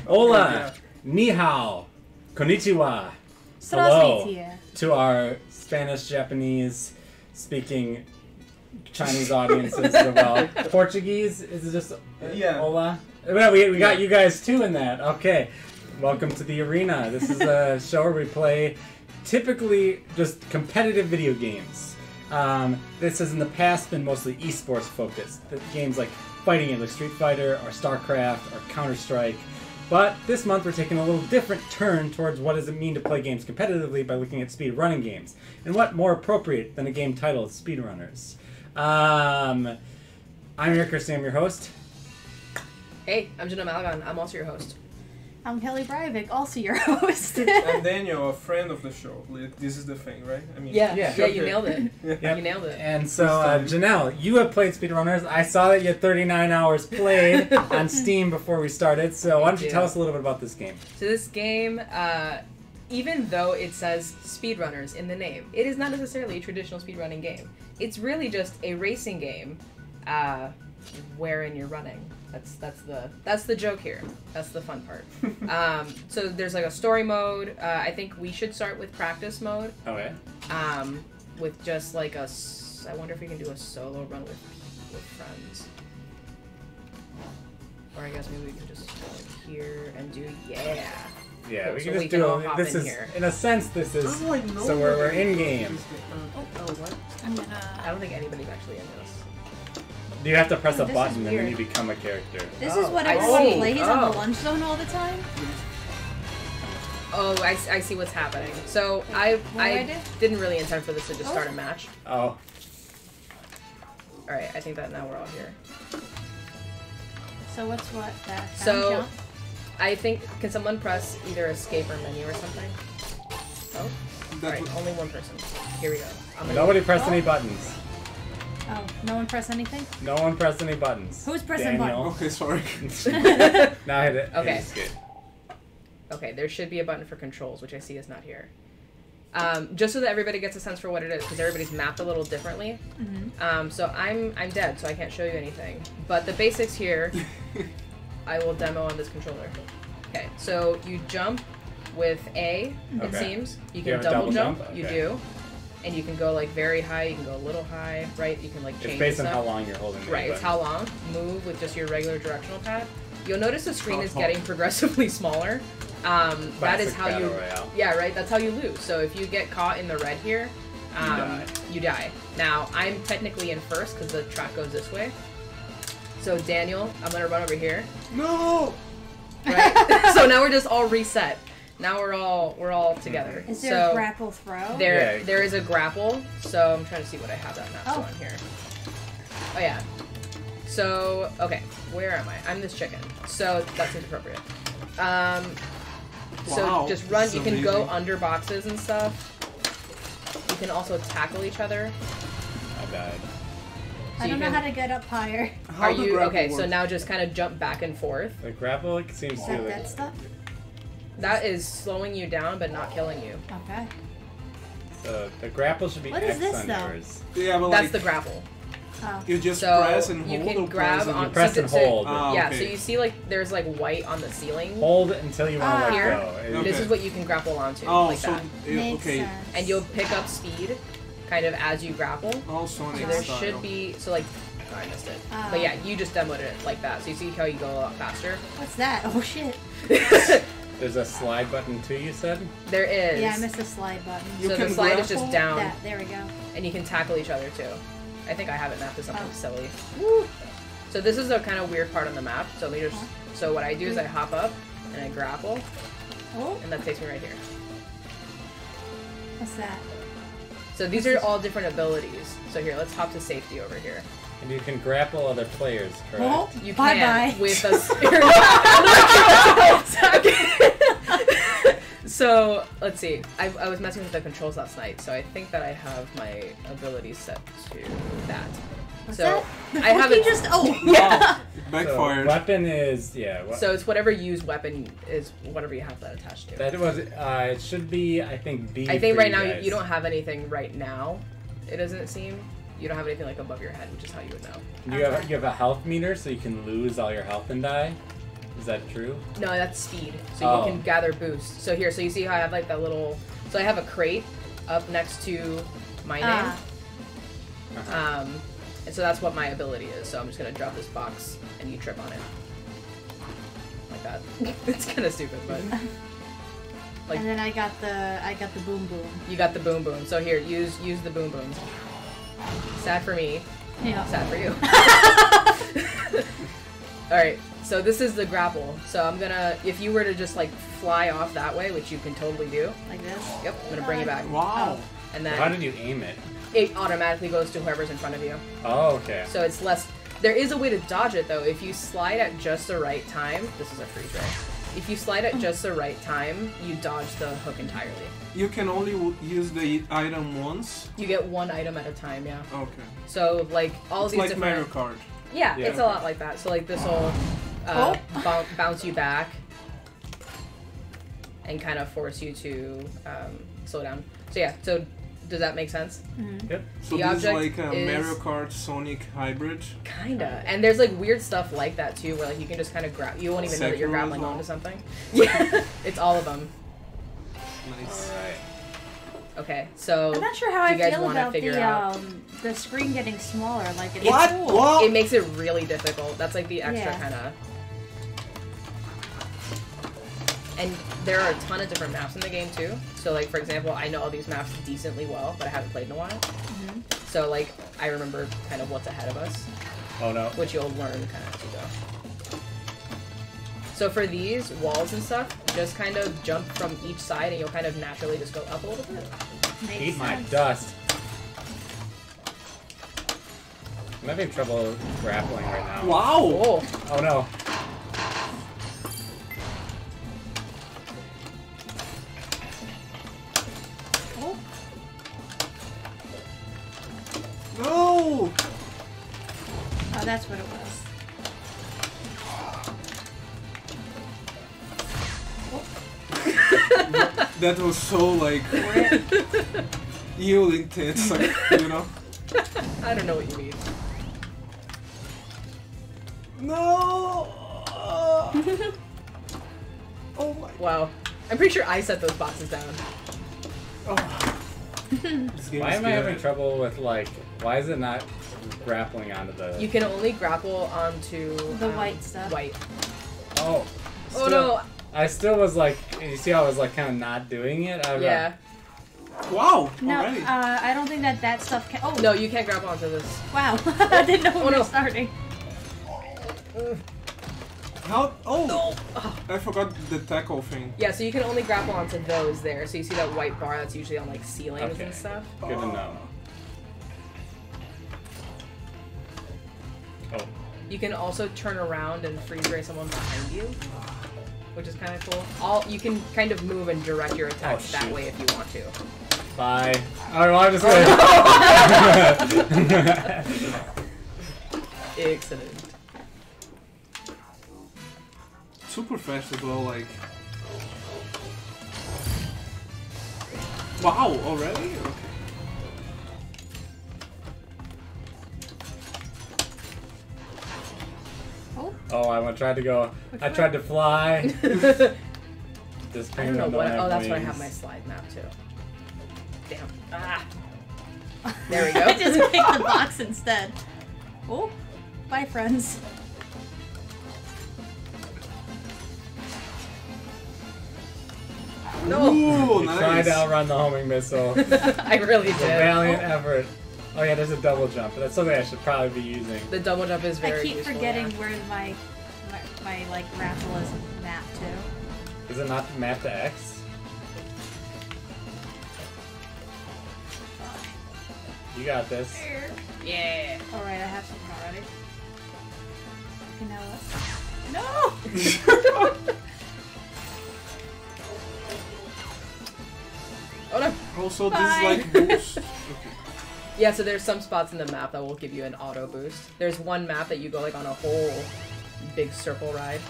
Hola, ni hao, konnichiwa, hello Здравствуйте. to our Spanish, Japanese speaking Chinese audiences as well. Portuguese, is it just hola? Well, we got you guys too in that. Okay, welcome to the arena. This is a show where we play typically just competitive video games. This has in the past been mostly esports focused. The games like fighting games like Street Fighter or StarCraft or Counter-Strike. But this month we're taking a little different turn towards what does it mean to play games competitively by looking at speedrunning games. And what more appropriate than a game titled Speedrunners. I'm Eric Christie, I'm your host. Hey, I'm Jenna Malagon, I'm also your host. I'm Kelly Breivik, also your host. I'm Daniel, a friend of the show. This is the thing, right? I mean, Yeah, you nailed it. Yep. You nailed it. And so, Janelle, you have played Speedrunners. I saw that you had 39 hours played on Steam before we started. So why don't you tell us a little bit about this game? So this game, even though it says Speedrunners in the name, it is not necessarily a traditional speedrunning game. It's really just a racing game wherein you're running. That's the joke here. That's the fun part. So there's like a story mode. I think we should start with practice mode. Okay. With just like I wonder if we can do a solo run with friends. Or I guess maybe we can just go like here and do Yeah, cool. we So can just we can all do hop this in is here. in a sense this is Oh, I know so we're in game. Oh, what? I don't think anybody's actually in this. You have to press a This is button and then weird. you become a character. This is what I everyone see. plays on Oh. the lunch zone all the time. Oh, I see what's happening. So I do? didn't really intend for this to just start a match. Oh. Alright, I think that now we're all here. So what's what? That So- jump? I think, can someone press either escape or menu or something? Oh, alright, only one person. Here we go. I'm gonna Nobody press any buttons. Oh, no one press anything? No one press any buttons. Who's pressing Daniel. Okay, sorry. Now hit it. Okay. Hit escape. Okay, there should be a button for controls, which I see is not here. Just so that everybody gets a sense for what it is, because everybody's mapped a little differently. Mm-hmm. So I'm dead, so I can't show you anything. But the basics here, I will demo on this controller. Okay, so you jump with A, it Okay. seems. You Do you can have a double jump. jump? You Okay. do. And you can go like very high, you can go a little high, right? You can like change It's based on stuff. how long you're holding the Right, it's button. how long. Move with just your regular directional pad. You'll notice the screen is Oh. getting progressively smaller. That is Classic how you... Battle Royale. Yeah, right? That's how you lose. So if you get caught in the red here, you die. Now, I'm technically in first because the track goes this way. So Daniel, I'm going to run over here. No! Right? So now we're just all reset. Now we're all together. Is there so a grapple throw? There Yeah. is a grapple. So I'm trying to see what I have that map on here. Oh yeah. So okay, where am I? I'm this chicken. So that seems appropriate. So Wow, just run. this is You can go amazing. under boxes and stuff. You can also tackle each other. I died. So I don't you know can- how to get up higher. How Are the you grapple okay? So works? now just kind of jump back and forth. The grapple seems Is to that like, that stuff? That is slowing you down but not killing you. Okay. so the grapple should be What is X this, on though? yours. Yeah, but That's like, the grapple. Oh. you just So press and hold you can or grab press and on. you Press so- and so- hold. Yeah. okay. So you see like there's like white on the ceiling. Hold it until you want to let Here. go. Okay. This is what you can grapple onto, Oh, like so that. Makes okay. sense. And you'll pick up speed, kind of as you grapple. All Sonic So there style. should be like. Oh, I missed it. Oh. But yeah, you just demoed it like that. So you see how you go a lot faster. What's that? Oh shit. There's a slide button too, you said? There is. Yeah, I missed the slide button. You So the can slide is just grapple? down, That, there we go. and you can tackle each other too. I think I have it mapped to something Oh. silly. Woo. So this is a kind of weird part on the map. So let me just. So what I do is I hop up and I grapple, Oh, and that takes me right here. what's that? So these are all different abilities. So here, let's hop to safety over here. And you can grapple other players, correct? Oh, You bye can bye. with a So let's see. I was messing with the controls last night, so I think that I have my abilities set to that. What's so that? I have You it. just oh Yeah. Backfired. So weapon is So it's whatever used weapon is whatever you have that attached to. that was it should be I think B. I think for right you now guys. you don't have anything right now. It doesn't seem. You don't have anything like above your head, which is how you would know. You have a health meter, so you can lose all your health and die. Is that true? No, that's speed. So you can gather boost. So here, so you see how I have like that little... So I have a crate up next to my name. And so that's what my ability is. So I'm just going to drop this box and you trip on it. Like that. It's kind of stupid, but... Like, and then I got the boom boom. You got the boom boom. So here, use the boom boom. Sad for me. Yeah. Sad for you. Alright, so this is the grapple. So I'm gonna, if you were to just like fly off that way, which you can totally do. Like this? Yep, I'm gonna bring you back. Wow. And then how did you aim it? It automatically goes to whoever's in front of you. Oh, okay. So it's less, there is a way to dodge it though. If you slide at just the right time, this is a freeze ray. If you slide at just the right time, you dodge the hook entirely. You can only use the item once? You get one item at a time, yeah. Okay. So, like, all it's these like different... Mario Kart. Yeah, it's a lot like that. So, like, this will bounce you back and kind of force you to slow down. So, yeah, so does that make sense? Mm-hmm. Yep. So this is like a Mario Kart Sonic hybrid? Kinda. And there's, like, weird stuff like that, too, where, like, you can just kind of grab... You won't even know that you're grappling onto something. Yeah, it's all of them. Nice. Alright. Okay, so... I'm not sure how I feel about the screen getting smaller. Like, it's cool. What? It makes it really difficult. That's, like, the extra kind of... And there are a ton of different maps in the game, too. So, like, for example, I know all these maps decently well, but I haven't played in a while. Mm-hmm. So, like, I remember kind of what's ahead of us. Oh, no. Which you'll learn kind of as you go. So for these walls and stuff, just kind of jump from each side and you'll kind of naturally just go up a little bit. Eat my dust. I'm having trouble grappling right now. Wow! Oh, oh no. Oh. No! Oh, that's what it was. That was so like evil intense, like, you know? I don't know what you mean. No! Oh my. Wow. I'm pretty sure I set those boxes down. Oh. Why am I having trouble with, like, why is it not grappling onto the... You can only grapple onto... The white stuff. White. Oh. Oh no! I still was like, you see how I was like kind of not doing it? Yeah. Wow! No, already. I don't think that stuff can... Oh! No, you can't grapple onto this. Wow. I didn't know we were starting. How? Oh! No. I forgot the tackle thing. Yeah, so you can only grapple onto those there. So you see that white bar that's usually on like ceilings and stuff? Good to know. Oh. You can also turn around and freeze ray someone behind you, which is kind of cool. You can kind of move and direct your attacks that way if you want to. Bye. Alright, well, I'm just gonna... Excellent. Super fast as well, like... Wow, already? Okay. Oh, I tried to go... I tried to fly. This I don't know what... Oh, that's why I have my slide map, too. Damn. Ah! There we go. I just picked the box instead. Oh, bye, friends. No! Ooh, You nice. tried to outrun the homing missile. I really It's a did. valiant effort. Oh yeah, there's a double jump. That's something I should probably be using. The double jump is very I keep useful, forgetting yeah. where my like raffle is mapped to. Is it not mapped to X? You got this. Yeah. Alright, I have something already. Okay, now what? No! Oh no! Also, Bye. this is like boost. Okay. Yeah, so there's some spots in the map that will give you an auto boost. There's one map that you go like on a whole big circle ride.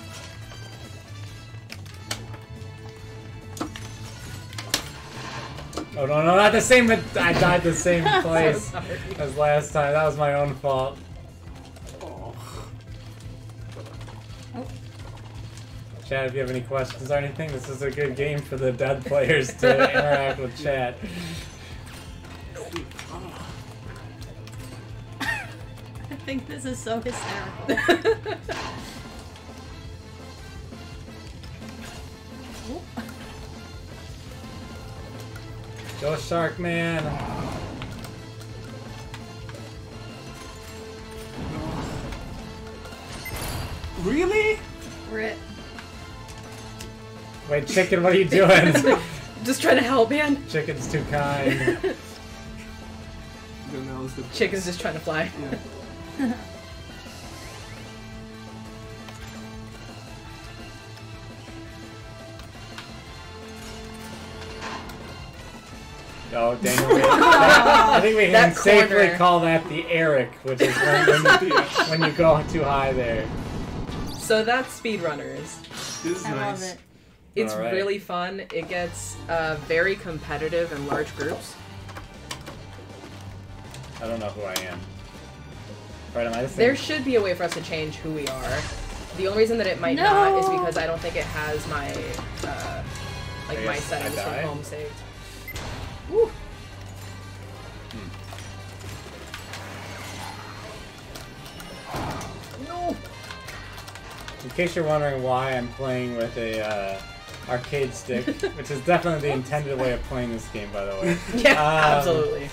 Oh no, no, not the same, but I died the same place So sorry. as last time. That was my own fault. Oh. Chat, if you have any questions or anything, this is a good game for the dead players to interact with chat. I think this is so hysterical. Go Shark Man! Really? Rip. Wait, Chicken, what are you doing? Just trying to help, man. Chicken's too kind. Chicken's just trying to fly. Yeah. Oh, Daniel. I think we can safely call that the Eric, which is when you go too high there. So that's Speedrunners. This is I nice. love it. It's All right. really fun. It gets very competitive in large groups. I don't know who I am. Right, am I the same? There should be a way for us to change who we are. The only reason that it might not is because I don't think it has my like my settings from home saved. Woo. No. In case you're wondering why I'm playing with a arcade stick, which is definitely the intended way of playing this game, by the way. Yeah, absolutely.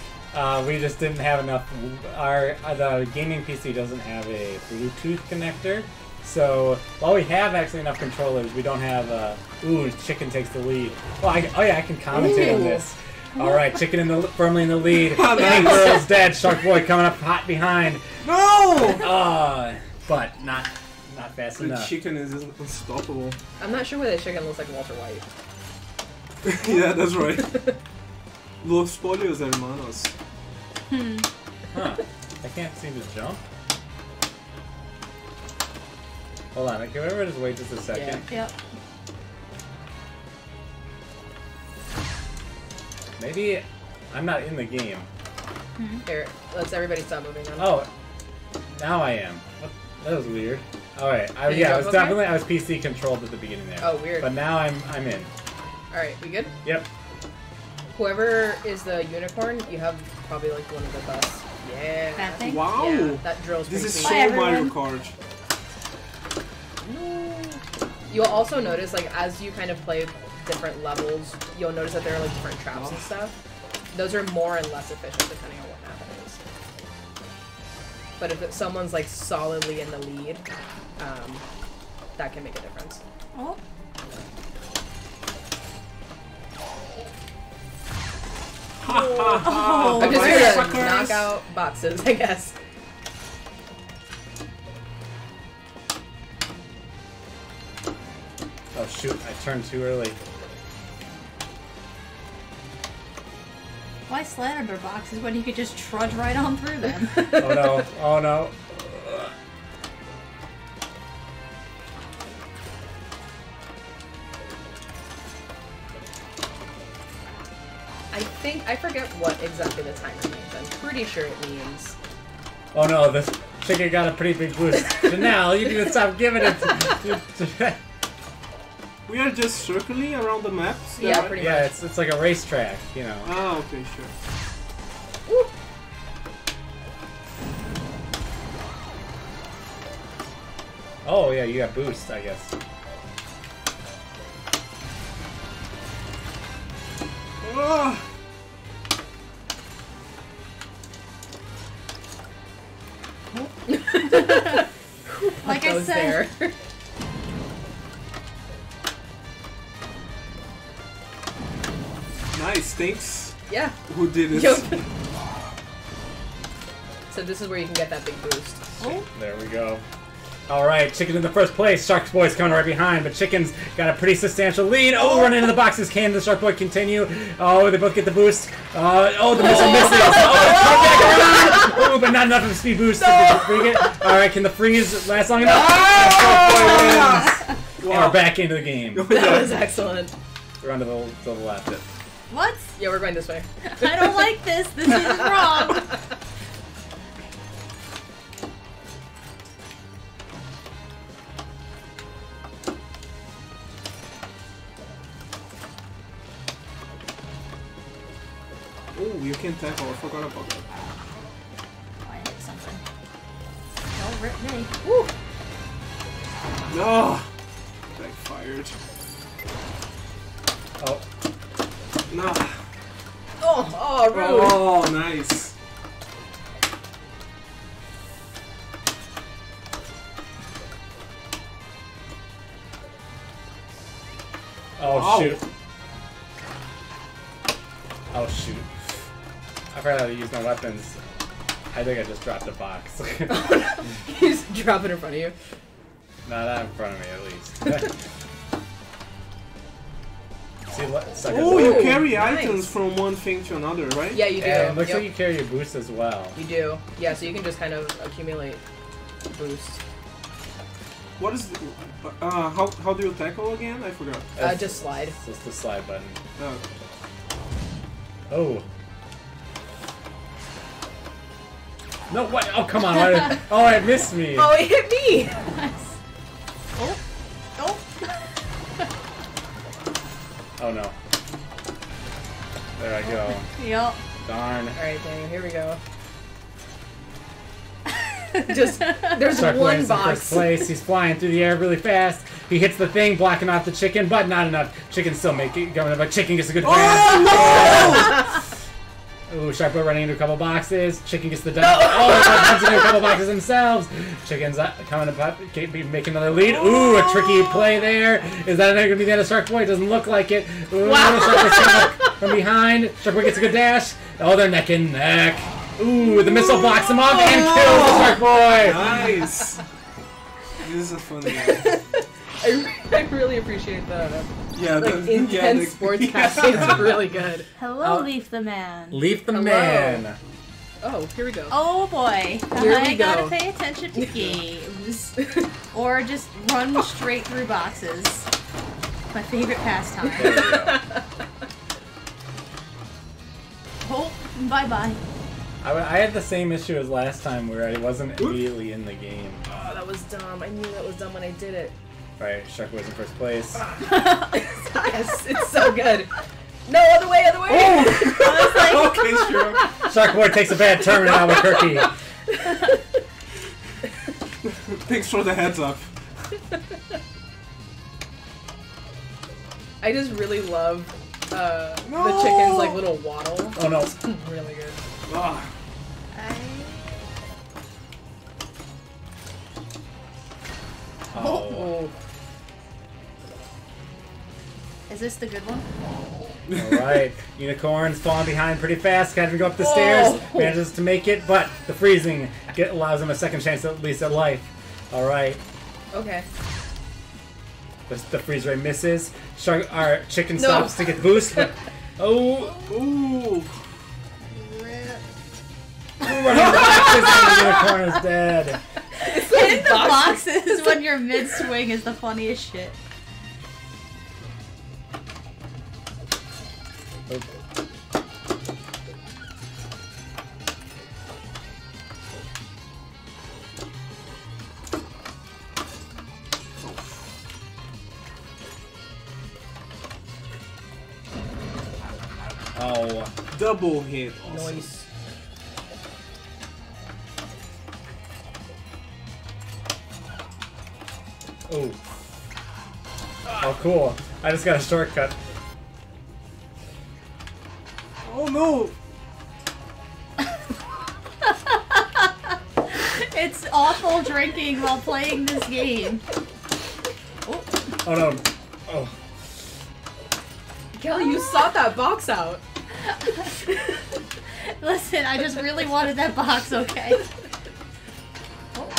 We just didn't have enough. The gaming PC doesn't have a Bluetooth connector, so while we have actually enough controllers, we don't have. Ooh, Chicken takes the lead. Oh yeah, I can commentate on this. All right, Chicken firmly in the lead. Pink Girl's dead. Shark Boy coming up hot behind. No! But not fast The enough. Chicken is unstoppable. I'm not sure why the chicken looks like Walter White. Yeah, that's right. Los pollos hermanos. Huh. I can't seem to jump. Hold on, can everyone just wait just a second? Yep. Maybe I'm not in the game. Here, let's everybody stop moving on. Oh, now I am. What? That was weird. Alright, I was PC controlled at the beginning there. Oh, weird. But now I'm in. Alright, we good? Yep. Whoever is the unicorn, you have probably like one of the best. Yeah. That thing? Wow! Yeah, that drill's This pretty is sweet. so everyone. Mario Kart. You'll also notice, like, as you kind of play different levels, you'll notice that there are like different traps and stuff. Those are more and less efficient depending on what map it is. But if someone's like solidly in the lead, that can make a difference. Oh. I'm just Bye, here to suckers. knock out boxes, I guess. Oh shoot, I turned too early. Why slather boxes when you could just trudge right on through them? Oh no, oh no. I forget what exactly the timer means. I'm pretty sure it means. Oh no, this chicken got a pretty big boost. Janelle, you need to stop giving it. We are just circling around the map? Yeah, pretty Yeah, much. it's like a racetrack, you know. Ah, okay, sure. Woo. Oh yeah, you got boost, I guess. Ah! Like I said, there. Nice, thanks. Yeah. Who did it? Yep. So this is where you can get that big boost. oh, There we go. Alright, Chicken in the first place. Shark Boy's coming right behind, but Chicken's got a pretty substantial lead. Oh, running into the boxes. Can the Shark Boy continue? Oh, they both get the boost. Oh, the missile misses. Oh, come back around. Oh, but not enough of a speed boost to bring it. Alright, can the freeze last long enough? Shark Boy wins. And we're back into the game. That was excellent. We're on to the left. what? Yeah, we're going this way. I don't like this. This is wrong. Oh, you can tackle. I forgot about that. Oh, I hit something. Don't rip me. Woo! No! Backfired. Oh. No. Oh, rude. Oh, nice. Oh, shoot. Oh, shoot. I forgot how to use my weapons. I think I just dropped a box. You just drop it in front of you. No, not in front of me, at least. See, Oh, you carry nice. items from one thing to another, right? Yeah, you do. Yeah, it looks like you carry your boost as well. You do. Yeah, so you can just kind of accumulate boost. What is... how do you tackle again? I forgot. Just slide. It's just the slide button. Oh. Oh. No, what? Oh, come on. Oh, it missed me. Oh, it hit me! Oh. Oh. Oh, no. There I go. Yup. Darn. Alright, Daniel, here we go. Just, there's Shark one Boy's in box. first place. He's flying through the air really fast. He hits the thing, blocking off the chicken, but not enough. Chicken still going, but chicken gets a good pass. Ooh, Shark Boy running into a couple boxes. Chicken gets the dunk. Oh, runs into a couple boxes themselves. Chicken's coming to make another lead. Ooh, a tricky play there. Is that going to be the end of Shark Boy? It doesn't look like it. Ooh, Wow. Shark Boy's coming up from behind. Shark Boy gets a good dash. Oh, they're neck and neck. Ooh, the missile blocks him off and kills the Shark Boy. Nice! This is a fun game. I really appreciate the intense sportscasting. It's really good. Hello, Leaf the Man. Leaf the Hello. Man. Oh, here we go. Oh boy. Here I we gotta go. pay attention to games. Or just run straight through boxes. My favorite pastime. There we go. Oh, bye-bye. I had the same issue as last time where I wasn't immediately in the game. Oh, that was dumb. I knew that was dumb when I did it. Right, Shark Boy's in first place. Yes, it's so good. No, other way, other way! Oh! I was like, Okay, sure. Shark Boy takes a bad turn in Albuquerque. Thanks for the heads up. I just really love the chicken's like little waddle. Oh no. It's really good. Ah. Oh. Is this the good one? Alright. Unicorn's falling behind pretty fast, can't even go up the stairs. Manages to make it, but the freezing allows him a second chance at least at life. Alright. Okay. The freeze ray misses. Our chicken stops to get boost, but oh, Ooh. running boxes and the unicorn is dead. Hitting the boxes when you're mid-swing is the funniest shit. Oh. Double hit. Awesome. Nice. Oh. Oh, cool. I just got a shortcut. Oh no! It's awful drinking while playing this game. Oh no. Oh. Kelly, you sought that box out. Listen, I just really wanted that box, okay? Oh,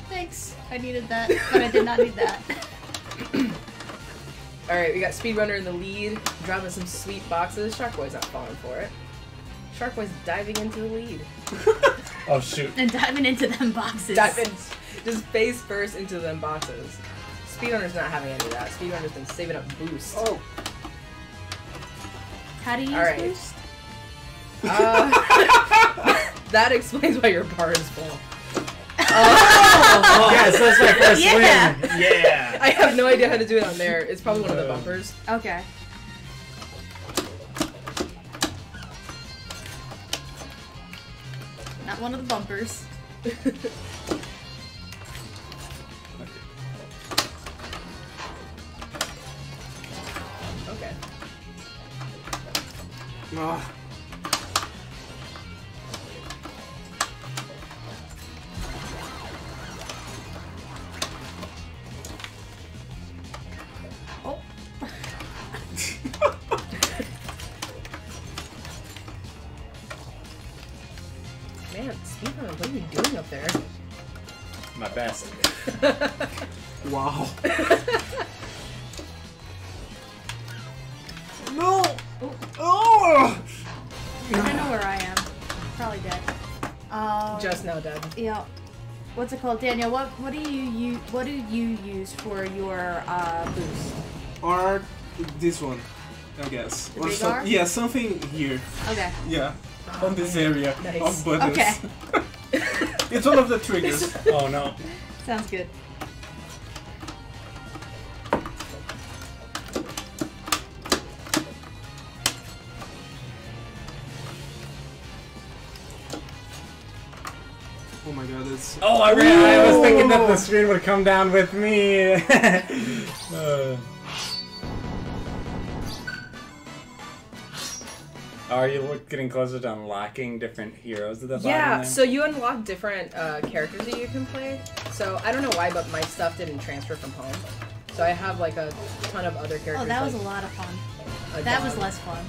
thanks. I needed that, but I did not need that. Alright, we got Speedrunner in the lead, dropping some sweet boxes. Shark Boy's not falling for it. Shark Boy's diving into the lead. Oh shoot. And diving into them boxes. Diving just face first into them boxes. Speedrunner's not having any of that. Speedrunner's been saving up boost. Oh. How do you use Alright. boost? That explains why your bar is full. Oh, yes, that's my first Yeah. win. Yeah. I have no idea how to do it on there. It's probably one of the bumpers. Okay. got one of the bumpers. Okay. Ah. Oh. Man, Speedrunner, what are you doing up there? My best. Wow. No! Oh. Oh! I know where I am. Probably dead. Just now dead. Yeah. What's it called, Daniel? What do you use for your boost? Or this one, I guess. The Or big some, R? yeah, something here. Okay. Yeah. On this area Nice. of buttons. Okay. It's one of the triggers. Oh no. Sounds good. Oh my god, it's... Oh, I ran. I was thinking that the screen would come down with me. Are you getting closer to unlocking different heroes at the bottom Yeah, there? so you unlock different characters that you can play. So I don't know why, but my stuff didn't transfer from home. So I have like a ton of other characters. Oh, that was like a lot of fun. a That dog. was less fun.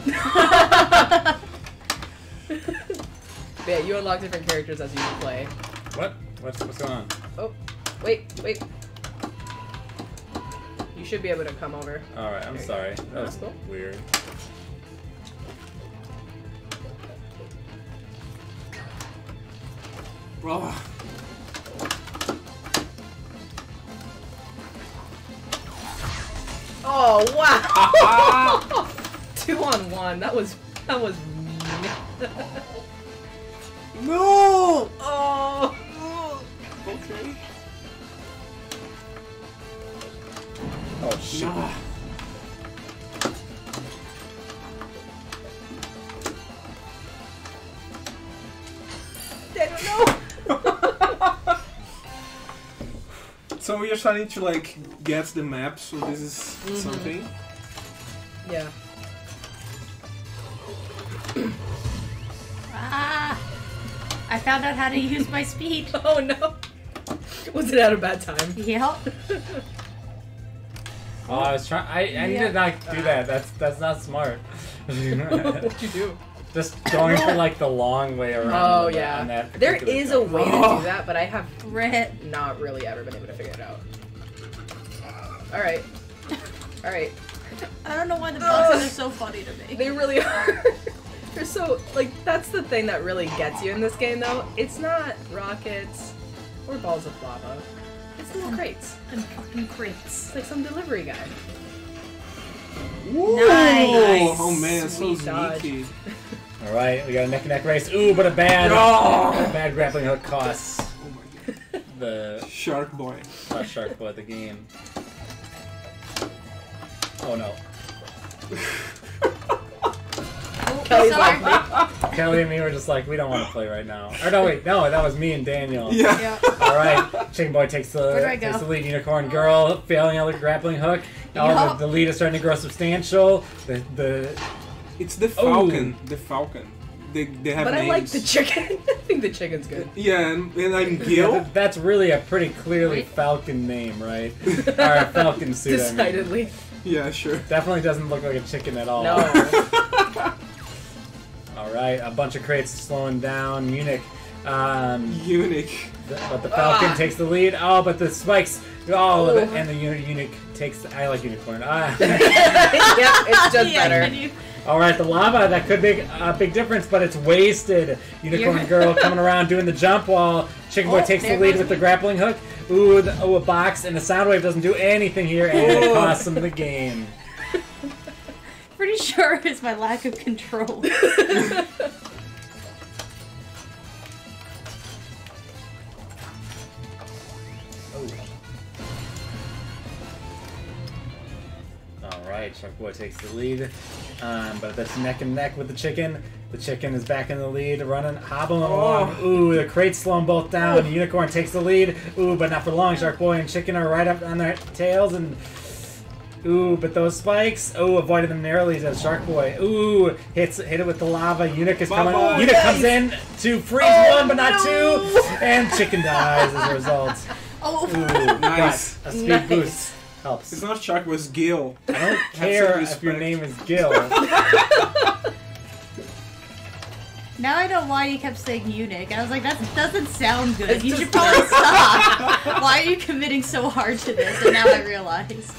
But yeah, you unlock different characters as you play. What? What's going on? Oh, wait. You should be able to come over. Alright, I'm There you sorry. go. That was That's cool. weird. Oh. Oh wow! 2-on-1. That was mean. No! Oh. Okay. Oh shit. Nah. I don't know. So we are starting to like get the map, so this is something. Yeah. Ah! I found out how to use my speed. Oh no. Was it at a bad time? Yep. Oh, I was trying. I need to not do that. That's not smart. What'd you do? Just going for like the long way around. Oh on yeah. that There particular is a jump. way to do that, but I have Rip. not really ever been able to figure it out. Alright. Alright. I don't know why the boxes are so funny to me. They really are. They're so, like, that's the thing that really gets you in this game, though. It's not rockets or balls of lava. It's little crates. And fucking crates. It's like some delivery guy. Woo! Nice. Oh man, it's so Sweet dodge. sneaky. Alright, we got a neck and neck race. Ooh, but a bad grappling hook costs Oh my god. the Shark boy. shark boy of the game. Oh no. Oh, Kelly's sorry. like, Kelly and me were just like, we don't want to play right now. Or no, wait, no, that was me and Daniel. Yeah. Yeah. Alright, Chicken Boy takes Where do I the go? lead. Unicorn Girl failing on the grappling hook. Oh, Yup. the lead is starting to grow substantial. It's the falcon. The falcon. They have but names. I like the chicken. I think the chicken's good. Yeah, and I'm Gil. That's really a pretty clearly Falcon name, right? Or a Falcon suit, I mean. Decidedly. Yeah, sure. Definitely doesn't look like a chicken at all. No. Alright, a bunch of crates slowing down. Munich. Unique. But the Falcon takes the lead. Oh, but the spikes. Oh, Oh. and the Unique takes. I like Unicorn. Yep, it's just Yeah, better. can you- Alright, the lava, that could make a big difference, but it's wasted. Unicorn Yeah. Girl coming around doing the jump while Chicken Boy Oh, takes the there lead goes with the me. grappling hook. Ooh, a box, and the sound wave doesn't do anything here, and it Oh. costs him the game. Pretty sure it's my lack of control. Alright, Shark Boy takes the lead, but that's neck and neck with the chicken. The chicken is back in the lead, running, hobbling along. Ooh, the crate's slowing both down. The unicorn takes the lead. Ooh, but not for long. Shark Boy and chicken are right up on their tails, and ooh, but those spikes. Ooh, avoided them narrowly as Shark Boy. Ooh, hit it with the lava. Eunuch is coming. Eunuch comes in to freeze one, but not two, and chicken dies as a result. Oh, ooh, nice. But a speed boost helps. It's not Shark, it's Gil. I don't care if your name is Gil. now I know why you kept saying eunuch. I was like, that doesn't sound good. You should probably stop. Why are you committing so hard to this? And now I realize.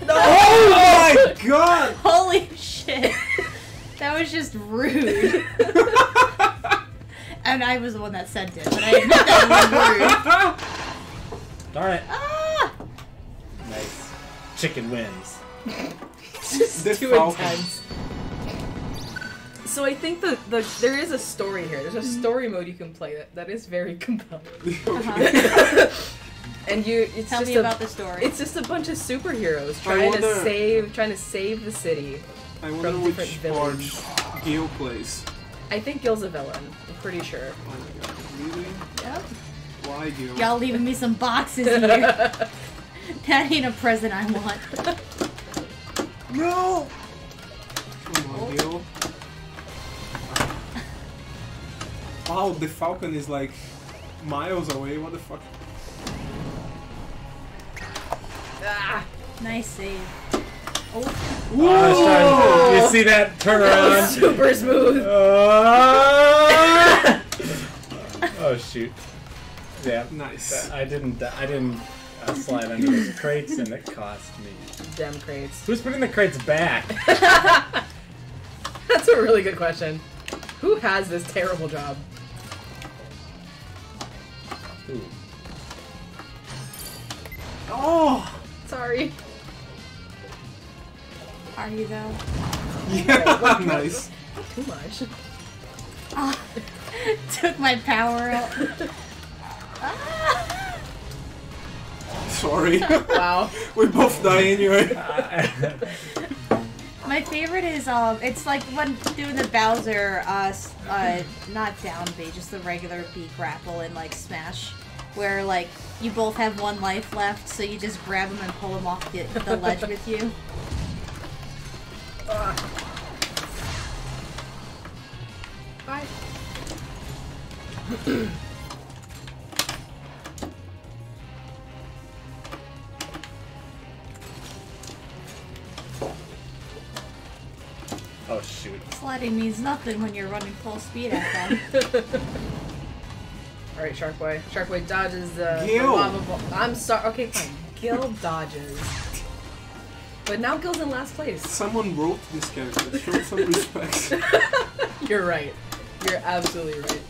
No! Oh my god! Holy shit. That was just rude. And I was the one that sent it, but I admit that was rude. Darn it. Ah! Nice. Chicken wins. Just too intense. So I think there is a story here. There's a story mode you can play that is very compelling. And Tell me about the story. It's just a bunch of superheroes trying to save the city from different villains. Gil plays. I think Gil's a villain. I'm pretty sure. Oh my god, really? Yep. Why Gil? Y'all leaving me some boxes here. That ain't a present I want. No! Come on, Gil. Wow, the Falcon is like miles away. What the fuck? Ah. Nice save. Oh. You see that turnaround? Super smooth. Oh shoot! Yeah, nice. I didn't slide under those crates, and it cost me. Damn crates. Who's putting the crates back? That's a really good question. Who has this terrible job? Ooh. Oh! Sorry. Are you though? Yeah, nice. Too much. Oh, took my power out. Ah. Sorry. Wow. We both die anyway. My favorite is it's like when doing the Bowser not down B, just the regular B grapple in like Smash, where like you both have one life left, so you just grab them and pull them off the ledge with you. Bye. Oh shoot! Sliding means nothing when you're running full speed at them. All right, Shark Boy. Shark Boy dodges the Gil. lava ball. I'm sorry. Okay, fine. Gil dodges. But now Gil's in last place. Someone wrote this character. Show some respect. You're right. You're absolutely right.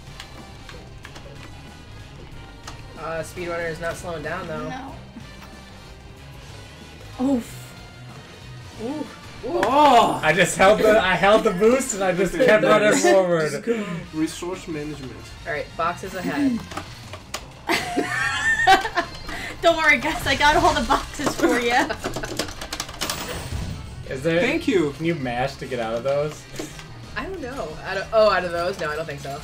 Speedrunner is not slowing down though. No. Oof. Ooh. Ooh. Oh! I held the boost and I just kept running forward. Resource management. Alright, boxes ahead. Don't worry, guys. I got all the boxes for you. Is there? Thank you. Can you mash to get out of those? I don't know. Out of those? No, I don't think so.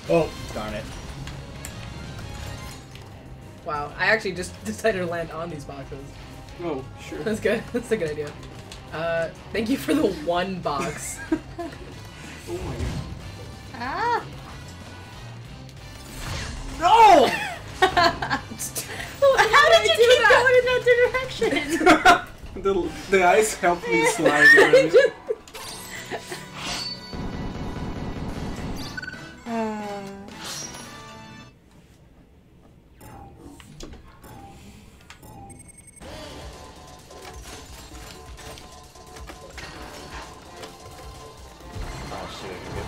Oh, darn it. Wow, I actually just decided to land on these boxes. Oh, sure. That's good. That's a good idea. Thank you for the one box. Oh my god. Ah! No! How did you keep going in that direction? the ice helped me slide.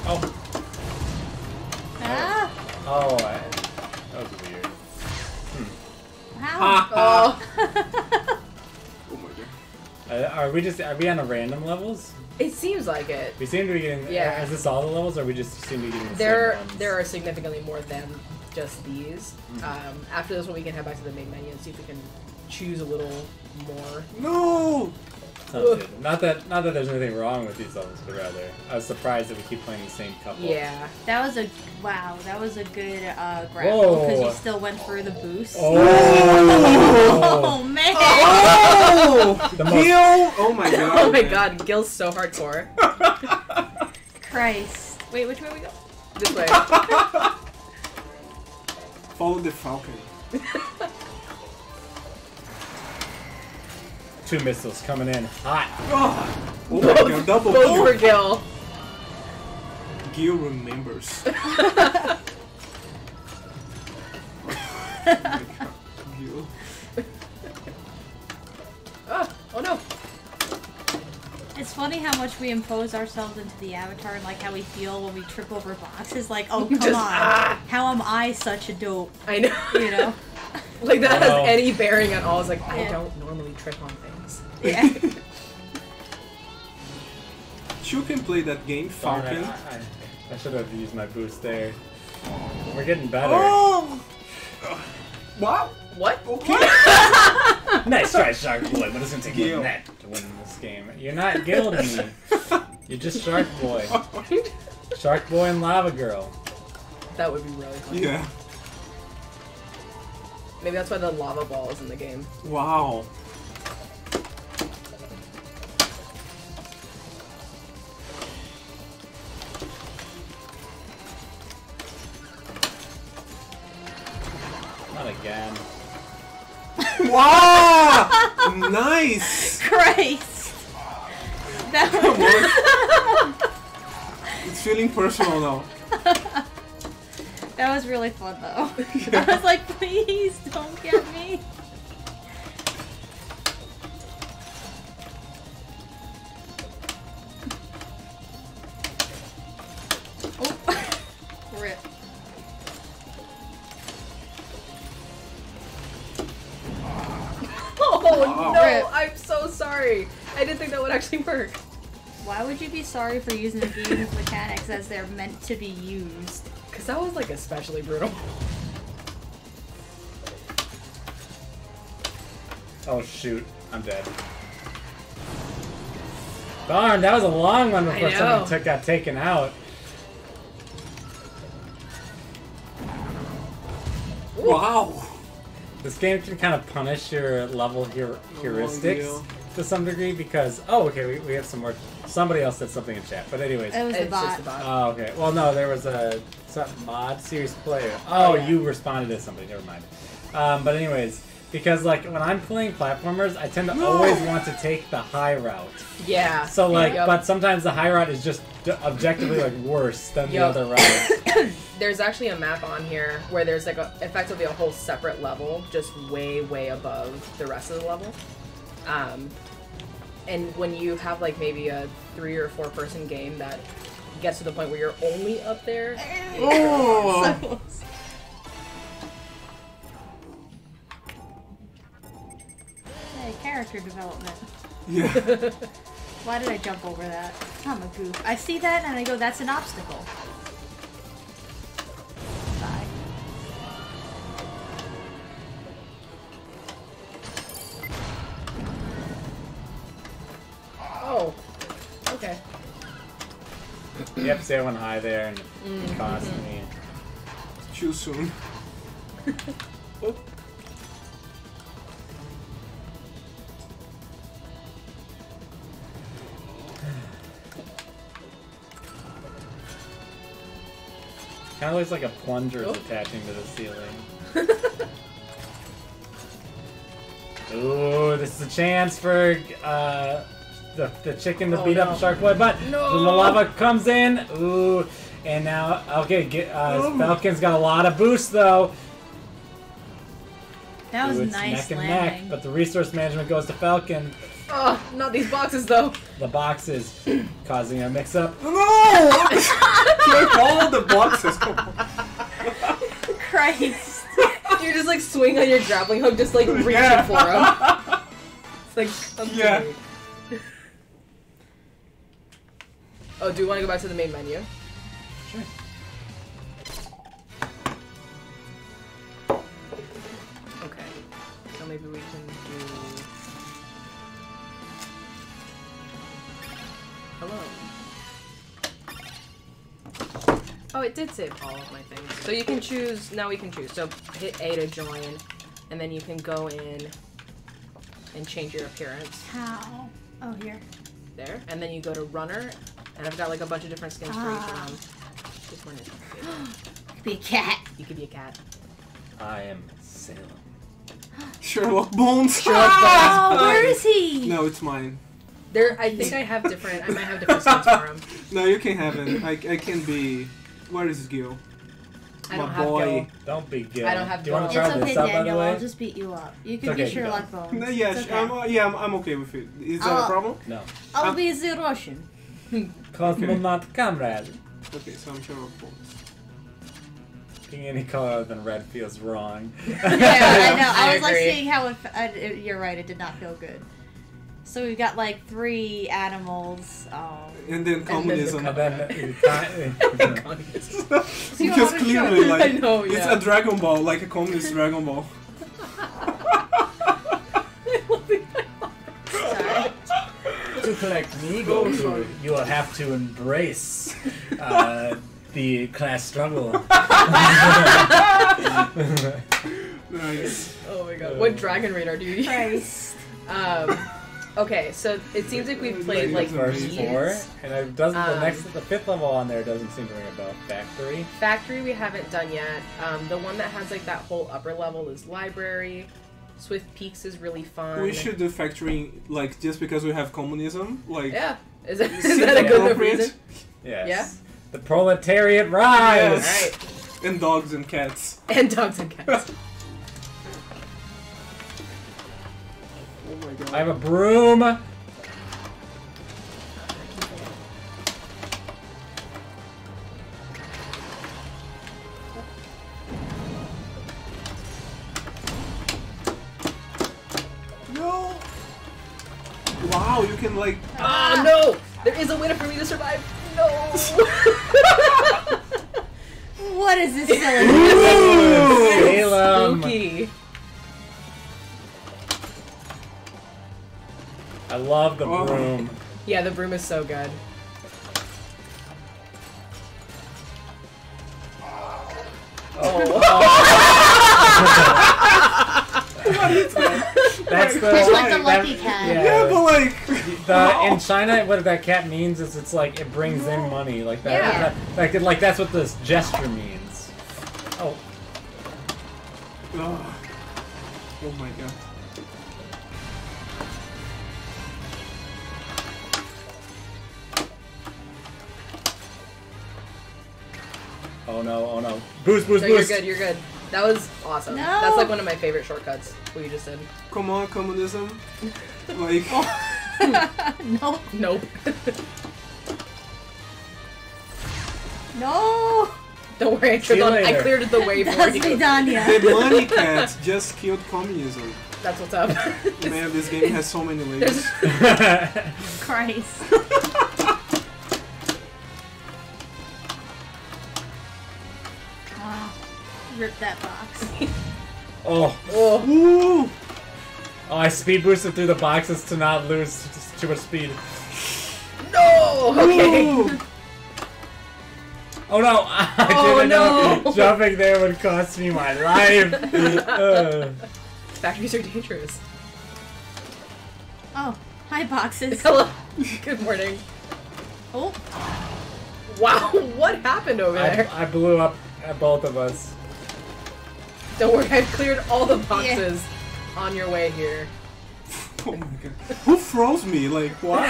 Oh. Ah! Oh, that was weird. How? Oh. Oh my god. Are we on a random levels? It seems like it. We seem to be getting. Yeah. Is this all the levels, or we just seem to be getting the same ones? There are significantly more than just these. After this one, we can head back to the main menu and see if we can choose a little more. No! Sounds good. Not that there's anything wrong with these levels, but rather I was surprised that we keep playing the same couple. Yeah. That was a good grapple because you still went for the boost. Oh, oh man! Oh! Gil! Oh my god. Oh my god, Gil's so hardcore. Christ. Wait, which way we go? This way. Follow the falcon. 2 missiles coming in hot. Oh my god, double Both kill. for Gil. Gil remembers. Gil. Oh no. It's funny how much we impose ourselves into the avatar and like how we feel when we trip over boxes. Like, oh come on, how am I such a dope? I know. You know. Like that has any bearing at all. It's like I don't normally trip on things. Yeah. You can play that game, Falcon. I should have used my boost there. We're getting better. Oh! Wow. What? Okay. Nice try, Shark Boy, but it's gonna take Gil. a net to win this game. You're not gilding me. You're just Shark Boy. Shark Boy and Lava Girl. That would be really fun. Yeah. Maybe that's why the lava ball is in the game. Wow. Not again. Wow! Nice! Christ. That was It's feeling personal now. that was really fun though. I was like, please don't get me. Oh, rip. Oh no! Rip. I'm so sorry. I didn't think that would actually work. Why would you be sorry for using the game's mechanics as they're meant to be used? Cause that was like especially brutal. Oh shoot, I'm dead. Darn, that was a long one before someone got taken out. Wow. This game can kind of punish your level heuristics deal. to some degree because we have some more. Somebody else said something in chat, but anyways. It was the It's just bot. a bot. Oh, okay. Well, no, there was a mod series player. Oh, yeah. you responded to somebody. Never mind. But anyways, because like when I'm playing platformers, I tend to always want to take the high route. Yeah. So like, Yep. but sometimes the high route is just objectively like worse than the other route. There's actually a map on here where there's like effectively a whole separate level, just way, way above the rest of the level. And when you have like maybe a 3 or 4 person game that gets to the point where you're only up there. Oh! So close. Hey, character development. Yeah. Why did I jump over that? I'm a goof. I see that and I go, that's an obstacle. Bye. Oh. Okay. Yep, say I went high there and it cost me. Too soon. Oh. Kind of looks like a plunger is attaching to the ceiling. Ooh, this is a chance for the chicken to beat up Shark Boy, but the lava comes in. Ooh, and now Falcon's got a lot of boost though. That was Ooh, it's nice neck and landing. neck, but the resource management goes to Falcon. Oh, not these boxes though. The boxes causing a mix-up. No! Like all the boxes. Christ. You're just like swinging on your grappling hook, just like reaching for him. It's like, Yeah. Oh, do you want to go back to the main menu? Sure. maybe we can do... Hello. Oh, it did save all of my things. So you can choose, now we can choose. So hit A to join, and then you can go in and change your appearance. How? Oh, here. There. And then you go to runner, and I've got like a bunch of different skins for each one. This one is my favorite. Could be a cat. You could be a cat. I am Salem. Sherlock Bones. Oh, where is he? No, it's mine. There, I think I have different, I might have different skins for him. No, you can have it. I can be... Where is Gil? I don't My have boy. Gil. Don't be Gil. I don't have Do you want Gil. to It's try okay, this out, by the Daniel. way? I'll just beat you up. You can okay, be Sherlock Bones. No, yeah, It's okay. I'm okay with it. Is that a problem? No. I'll be the Russian. Cosmonaut comrade. Okay, so I'm Sherlock Bones. Being any color other than red feels wrong. Yeah, I know. I I was like agree. seeing how you're right. It did not feel good. So we've got like 3 animals. And then communism. And then Because clearly, like, I know, it's yeah. a Dragon Ball, like a communist Dragon Ball. Sorry. to collect Migo, you will have to embrace the class struggle. Nice. Oh my god. What dragon radar do you use? Christ. Okay, so it seems like we've played like Verse these. 4, and it doesn't. The Um, 5th level on there doesn't seem to ring a bell. Factory. Factory we haven't done yet. The one that has like that whole upper level is library. Swift Peaks is really fun. We should do factory, like, just because we have communism. Like, Yeah. Is that a seems good enough appropriate. reason? Yes. Yeah? The proletariat rise. Yes. Alright. And dogs and cats. And dogs and cats. Oh my god. I have a broom. No! Wow, you can, like... Ah, no! There is a way for me to survive. No! What is this silly? Salem. Spooky. I love the Oh. broom. Yeah, the broom is so good. That's the. It's like the lucky cat. Yeah, but like... In China, what that cat means is it's like it brings in money, like that. Yeah. Like that's what this gesture means. Oh, Oh. Oh my god. oh no, oh no! Boost, boost, No, you're boost! good, you're good. That was awesome. No. That's like one of my favorite shortcuts, what you just did. Come on, communism. Like... Nope. Nope. No. Don't worry, See you I later. cleared the way for That's you. Vidania. The money cat just killed communism. That's what's up. Man, this game has so many layers. Christ. Wow. Rip that box. oh, Oh. Ooh! oh! I speed boosted through the boxes to not lose too much speed. No! Okay. Ooh! Oh no! I Oh, didn't know no. jumping there would cost me my life. Factories are dangerous. Oh, hi boxes. Hello. Good morning. Oh, Wow, what happened over there? I blew up at both of us. Don't worry, I've cleared all the boxes on your way here. Oh my god. Who froze me? Like, why?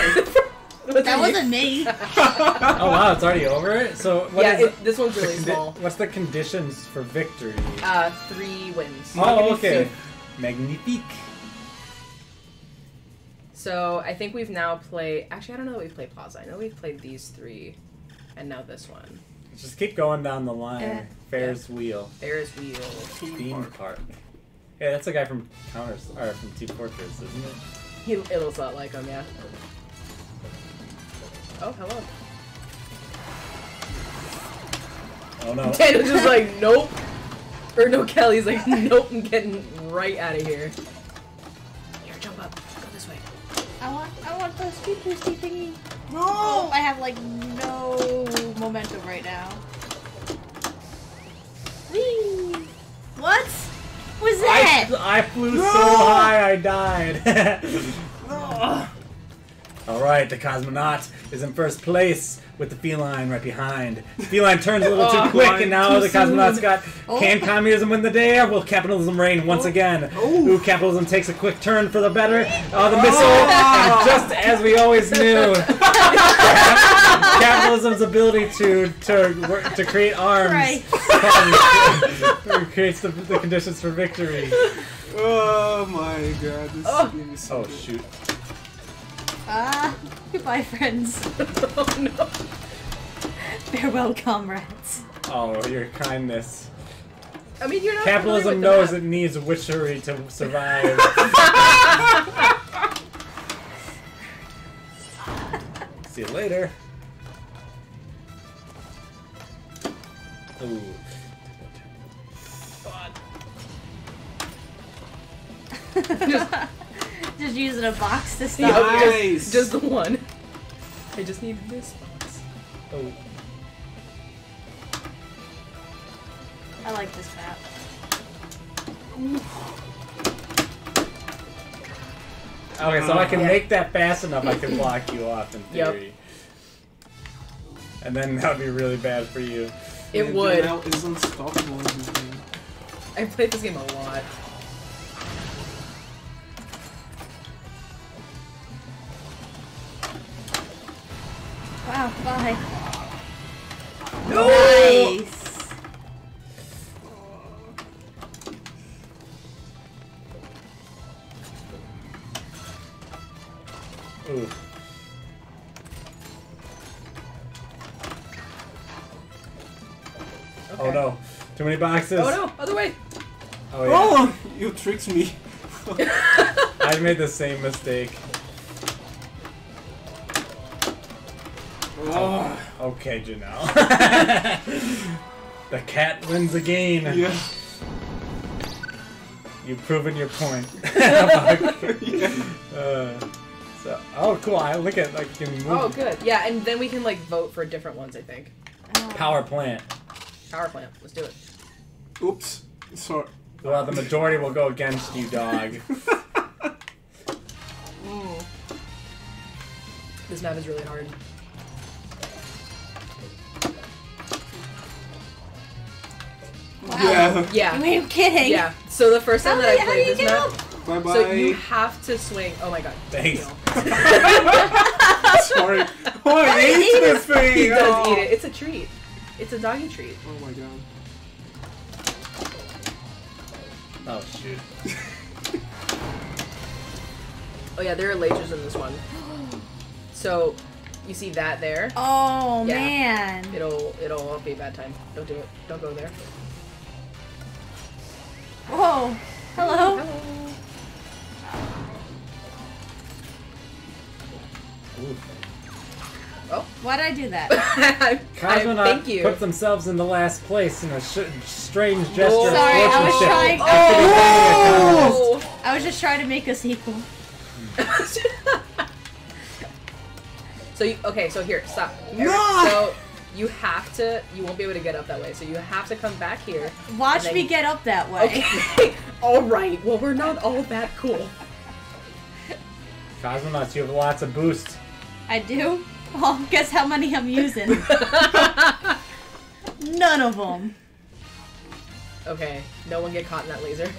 that wasn't me. Oh wow, it's already over? So what Yeah, is this one's the really condi- small. What's the conditions for victory? 3 wins. Oh, okay. Magnifique. So I think we've now played. Actually, I don't know that we've played Plaza. I know we've played these 3, and now this one. Just keep going down the line. Ferris wheel. Ferris wheel. Theme park. Yeah, that's the guy from from Team Fortress, isn't it? It looks a lot like him, yeah. Oh, hello. Oh no. Daniel's just like, nope. Or no, Kelly's like, nope, I'm getting right out of here. way. I want the speed boosty thingy. No! Oh, I have like no momentum right now. Whee! What was that? I flew so high I died. Alright, the cosmonaut is in first place with the feline right behind. The feline turns a little too quick, and now the cosmonaut's got... Can communism win the day, or will capitalism reign once again? Ooh, capitalism takes a quick turn for the better. Oh, the missile! And just as we always knew, capitalism's ability to create arms creates the conditions for victory. Oh my god, this game is so good. Shoot. Goodbye, friends. Oh no. Farewell, comrades. Oh, your kindness. I mean, you're not. Capitalism knows it needs witchery to survive. See you later. Ooh. Just using a box to stop. Nice. Just the one. I just need this box. Oh. I like this map. Okay, so I can make that fast enough I can block you off in theory. And then that would be really bad for you. It would. It's unstoppable in this game. I've played this game a lot. Wow, bye. No! Nice. Ooh. Okay. Oh no. Too many boxes. Oh no, other way. Oh yeah. Oh, you tricked me. I made the same mistake. Oh. Okay, Janelle. The cat wins again. Yeah. You've proven your point. Yeah. So, oh, cool. I look at like you can move. Oh, good. Yeah, and then we can like vote for different ones. I think. Power plant. Power plant. Let's do it. Oops. Sorry. Well, the majority will go against you, dog. This map is really hard. Wow. Yeah. Yeah. You ain't kidding. Yeah. So the first time that I How do played you this get map, up? Bye bye. so you have to swing. Oh my god. Thanks. Sorry. Oh, I ate this thing. He does Oh. eat it. It's a treat. It's a doggy treat. Oh my god. Oh shoot. Oh yeah, there are lasers in this one. So, you see that there? Oh Yeah. man. It'll be a bad time. Don't do it. Don't go there. Whoa. Hello. Ooh. Oh. Why'd I do that? Cosmonaut thank you. puts themselves in the last place in a strange gesture Whoa. of Sorry, I was sportsmanship. trying- After defending a communist. Oh! I was just trying to make a sequel. So so here, stop. No! So you have to. You won't be able to get up that way. So you have to come back here. Watch and then me get up that way. Okay. All right. Well, we're not all that cool. Cosmonauts, you have lots of boost. I do? Well, guess how many I'm using. None of them. Okay. No one get caught in that laser.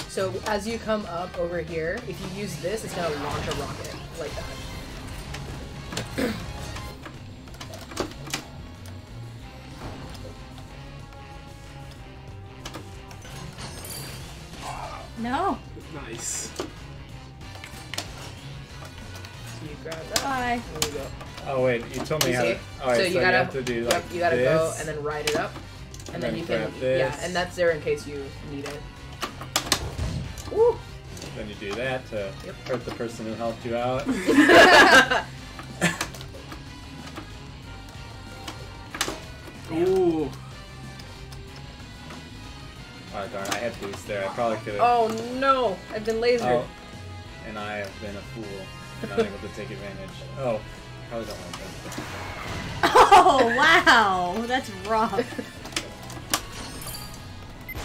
So as you come up over here, if you use this, it's gonna launch a rocket like that. No. Nice. So you grab that. Bye. There we go. Oh wait, you told me You how see? to. Oh, wait, So you you gotta, have to do like yep, you gotta this. go and then ride it up, and then you can, grab this. yeah, and that's there in case you need it. Woo! Then you do that to Yep. hurt the person who helped you out. Ooh. Oh darn, I had boost there. I probably could have. Oh no! I've been lasered. Oh, and I have been a fool and unable to take advantage. Oh, probably don't want that. Oh wow, that's rough.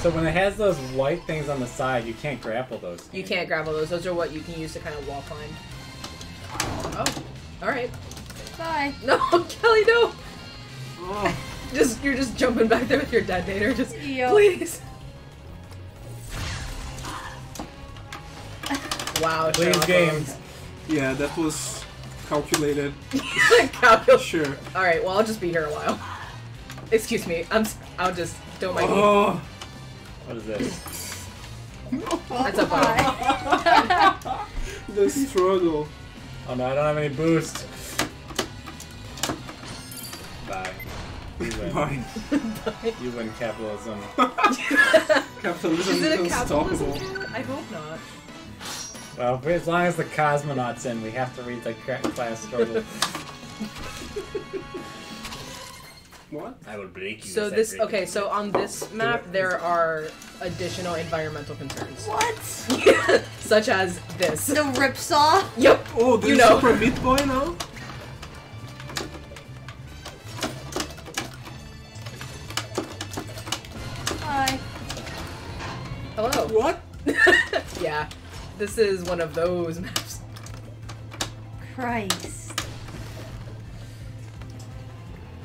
So when it has those white things on the side, you can't grapple those. You can't grapple those. Those are what you can use to kind of wall climb. Oh, all right. Bye. No, Kelly, no. Oh. You're just jumping back there with your detonator. Just Yo. please. Wow, Please, Sherlock games. Holmes. Yeah, that was calculated. Sure. All right. Well, I'll just be here a while. Excuse me. I'll just don't mind me. Oh. What is this? That's a bug. The struggle. Oh no, I don't have any boost. Bye. You win. Fine. You win capitalism. Capitalism Is it a is capitalism unstoppable. cat? I hope not. Well, as long as the cosmonauts in, we have to read the class struggle. What? I will break you. So as I this break okay. you. So on this map there are additional environmental concerns, What? such as this. The ripsaw? Yep. Oh, this You is know. Super Meat Boy now? Hi. Hello. What? Yeah. This is one of those maps. Christ.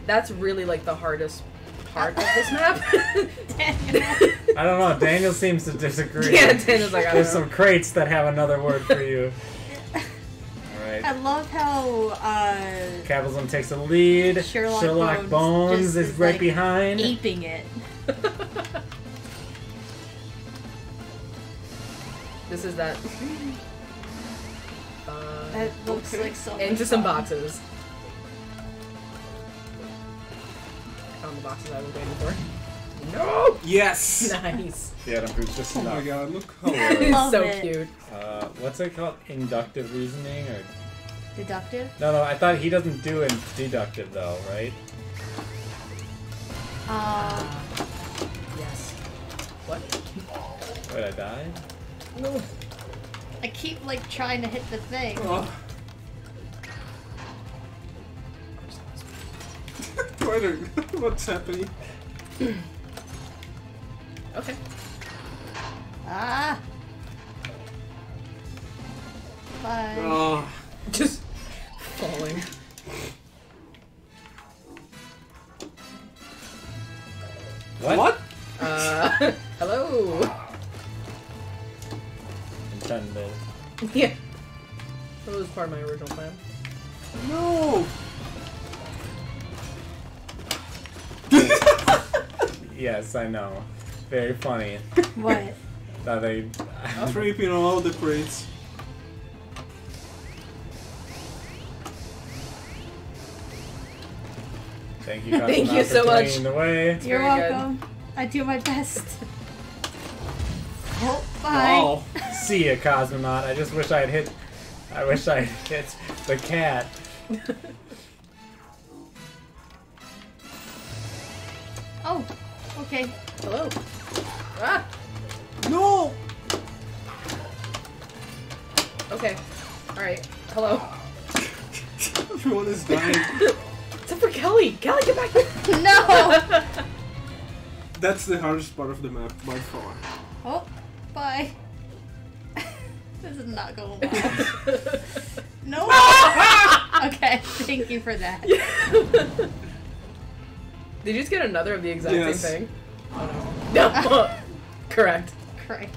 That's really like the hardest part of this map. I don't know. Daniel seems to disagree. Yeah, Daniel's like, I don't There's know. some crates that have another word for you. Alright. I love how Capitalism takes a lead. Sherlock Bones just is is, right like, behind. aping it. This is that. That looks Okay. like so much Into some fun. boxes. I found the boxes I was waiting for. No! Yes! Nice. The Adam proves just Oh my enough. god, look how Love So it. cute. What's it called? Inductive reasoning or? Deductive? No, I thought he doesn't do it deductive though, right? Yes. What? Wait, I died? No. I keep like trying to hit the thing. Oh. What's happening? Okay. Ah. Bye. Oh. Just falling. What? Hello. Intended. Yeah. That was part of my original plan. No! Yes, I know. Very funny. What? That they. Tripping on all the crates. Thank you, Thank you Cosmonaut, so for much. clearing the way. You're very good. welcome. I do my best. Oh, bye. Wow. See ya, Cosmonaut. I just wish I had hit. I wish I had hit the cat. Oh, okay. Hello. Ah. No! Okay. All right. Hello. Everyone is dying. Except for Kelly. Kelly, get back here. No! That's the hardest part of the map by far. Oh, bye. This is not going well. No! Okay, thank you for that. Did you just get another of the exact Yes. same thing? Oh no. No. Correct. Christ.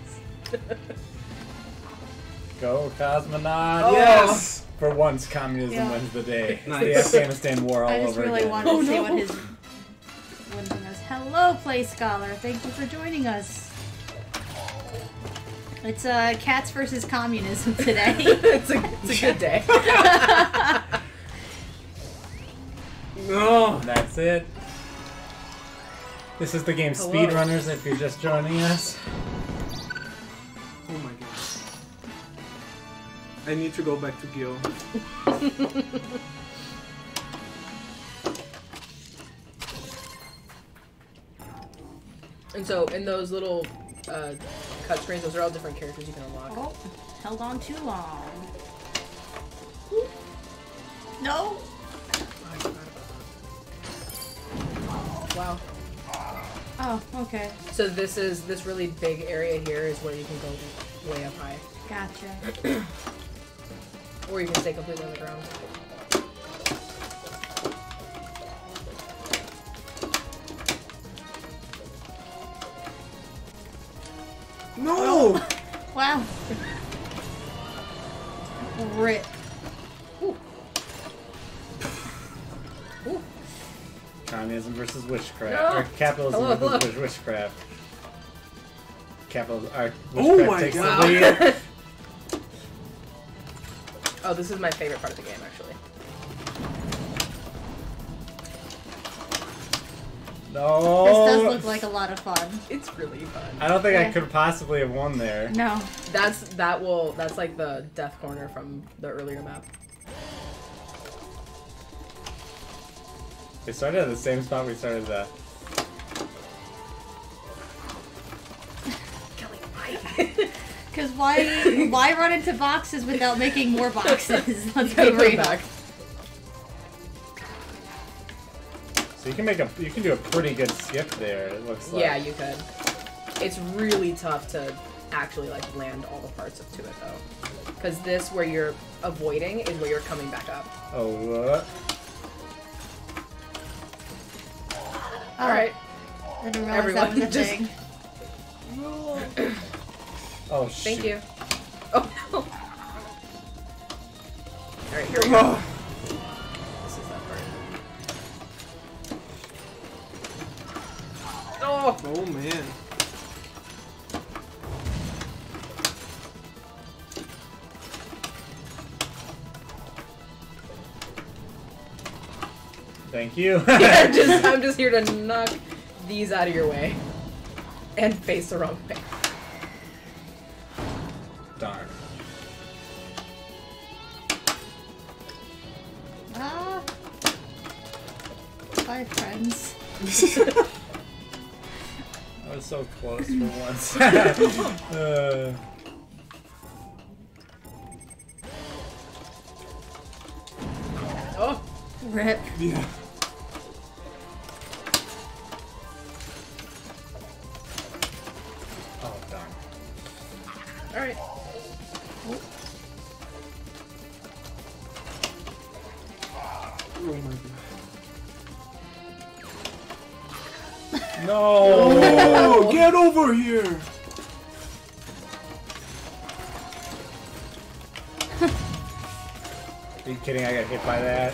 Go, Cosmonaut. Oh. Yes! For once, communism Yeah. wins the day. It's Nice. the Afghanistan war all I just over really again. wanted Oh, to see no. what his one was. Hello, Play Scholar. Thank you for joining us. It's cats versus communism today. it's a good day. No! That's it. This is the game Hello. Speedrunners, if you're just joining us. Oh my god. I need to go back to Gil. And so in those little cut screens, those are all different characters you can unlock. Oh, held on too long. No. Wow. Oh, okay. So this really big area here is where you can go way up high. Gotcha. Or you can stay completely on the ground. No! Wow. Rip. Ooh. Ooh. Communism versus witchcraft. No. Or capitalism Hello, versus witchcraft. Witchcraft Oh my takes God. the lead. Oh, this is my favorite part of the game, actually. No. This does look like a lot of fun. It's really fun. I don't think I Yeah. could possibly have won there. No. That's like the death corner from the earlier map. We started at the same spot we started the. Because why run into boxes without making more boxes? Let's be Gotta bring real. it back. So you can do a pretty good skip there. It looks like. Yeah, you could. It's really tough to actually like land all the parts up to it though, because this where you're avoiding is where you're coming back up. Oh. What? Oh, All right, I didn't realize that was a Everyone just- thing. Oh shit. thank you. Oh no. All right, here we go. Oh, This is that part. Oh. oh man. Thank you. Yeah, I'm just here to knock these out of your way and face the wrong way. Darn. Ah. Bye, friends. I was so close for once. Oh. Rip. Yeah. Oh darn. All right. Oh my God. No. Oh, get over here! Are you kidding? I got hit by that.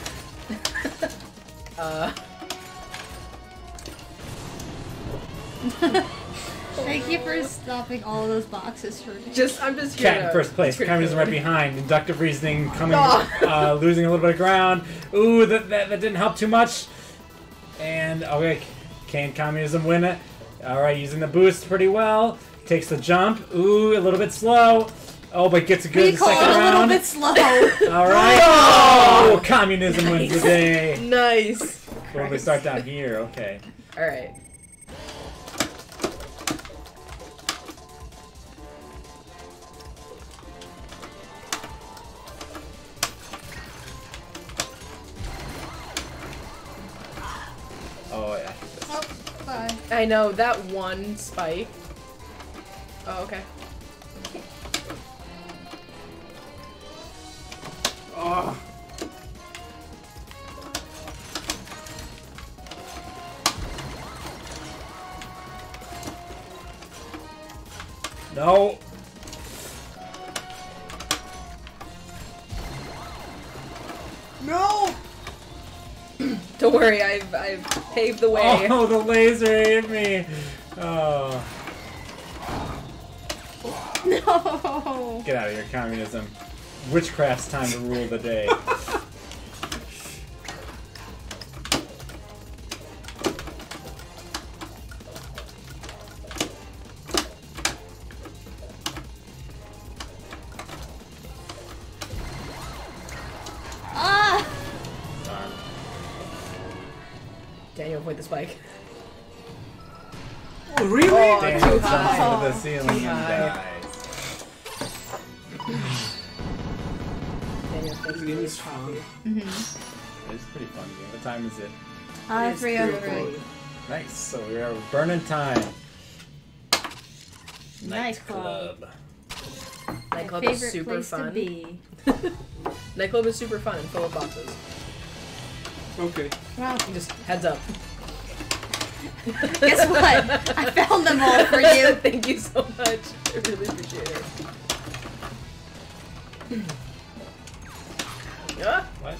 Thank you for stopping all of those boxes for me. I'm just here Cat in to first place. critically- Communism right behind. Inductive reasoning coming, Oh. losing a little bit of ground. Ooh, that didn't help too much. And okay, can communism win it? All right, using the boost pretty well. Takes the jump. Ooh, a little bit slow. Oh, but gets a good We call second it a little round. bit slow. All right. Oh, communism wins the day. Nice. Well, we start down here. Okay. All right. Oh yeah. Oh, bye. I know that one spike. Oh, okay. Oh. No. No! Don't worry, I've paved the way. Oh, the laser hit me. Oh. No. Get out of here, communism. Witchcraft's time to rule the day. Ah. Darn. Daniel, avoid the spike. Oh, really? Oh, Daniel too jumps high. into the ceiling Too and high. dies. Daniel thinks This game he is fun. It's a pretty fun game. What time is it? It is 303. Nice. So we are burning time. Nightclub. Nightclub My is favorite super place to fun. be. Nightclub is super fun and full of boxes. Okay. Well, Just heads up. guess what? I found them all for you. Thank you so much. I really appreciate it. Ah! What?